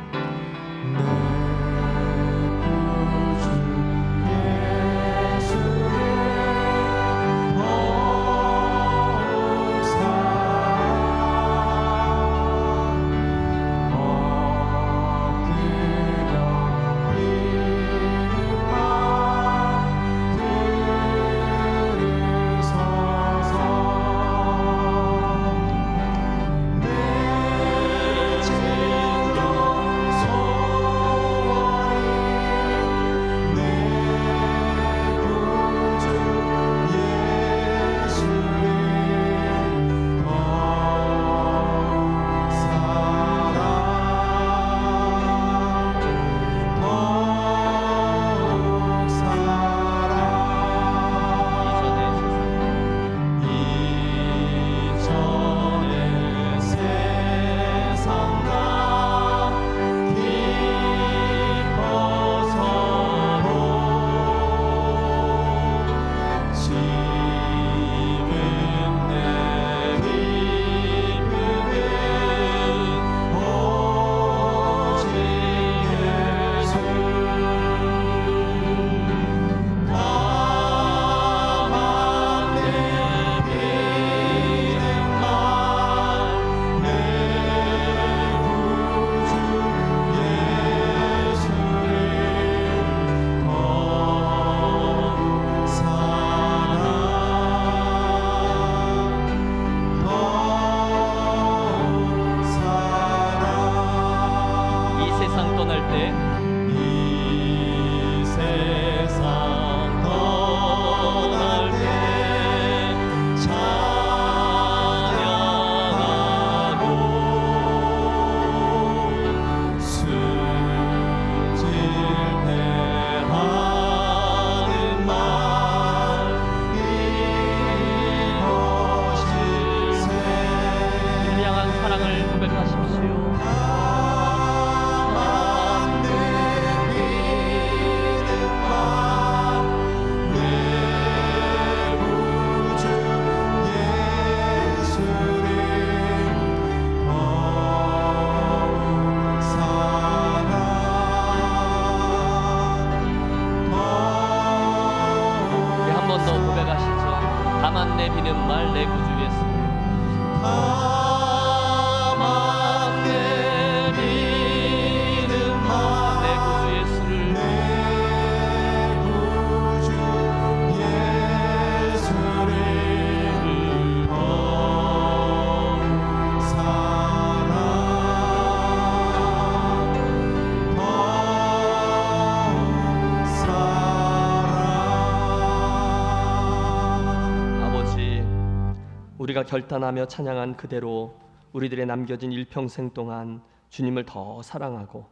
S4: 우리가 결단하며 찬양한 그대로 우리들의 남겨진 일평생 동안 주님을 더 사랑하고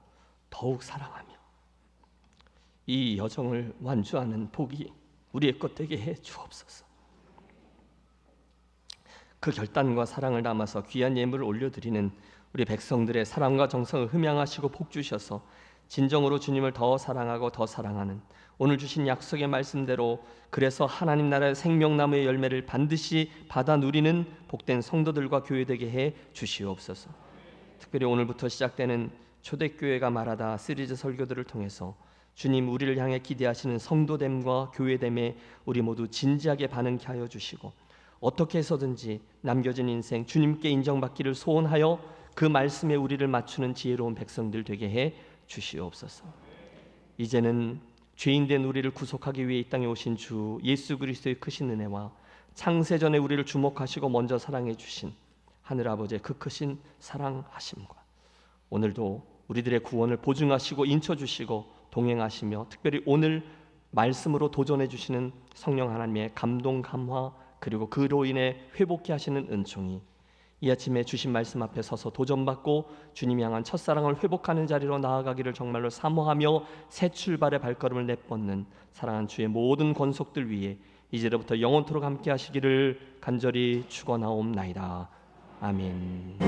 S4: 더욱 사랑하며 이 여정을 완주하는 복이 우리의 것 되게 해 주옵소서. 그 결단과 사랑을 담아서 귀한 예물을 올려드리는 우리 백성들의 사랑과 정성을 흠양하시고 복 주셔서 진정으로 주님을 더 사랑하고 더 사랑하는 오늘 주신 약속의 말씀대로 그래서 하나님 나라의 생명나무의 열매를 반드시 받아 누리는 복된 성도들과 교회되게 해 주시옵소서. 특별히 오늘부터 시작되는 초대교회가 말하다 시리즈 설교들을 통해서 주님, 우리를 향해 기대하시는 성도됨과 교회됨에 우리 모두 진지하게 반응케 하여 주시고, 어떻게 해서든지 남겨진 인생 주님께 인정받기를 소원하여 그 말씀에 우리를 맞추는 지혜로운 백성들 되게 해 주시옵소서. 이제는 죄인된 우리를 구속하기 위해 이 땅에 오신 주 예수 그리스도의 크신 은혜와 창세전에 우리를 주목하시고 먼저 사랑해 주신 하늘아버지의 그 크신 사랑하심과 오늘도 우리들의 구원을 보증하시고 인쳐주시고 동행하시며 특별히 오늘 말씀으로 도전해 주시는 성령 하나님의 감동 감화, 그리고 그로 인해 회복케 하시는 은총이 이 아침에 주신 말씀 앞에 서서 도전받고 주님 향한 첫사랑을 회복하는 자리로 나아가기를 정말로 사모하며 새 출발의 발걸음을 내뻗는 사랑하는 주의 모든 권속들 위해 이제로부터 영원토록 함께 하시기를 간절히 축원하옵나이다. 아멘.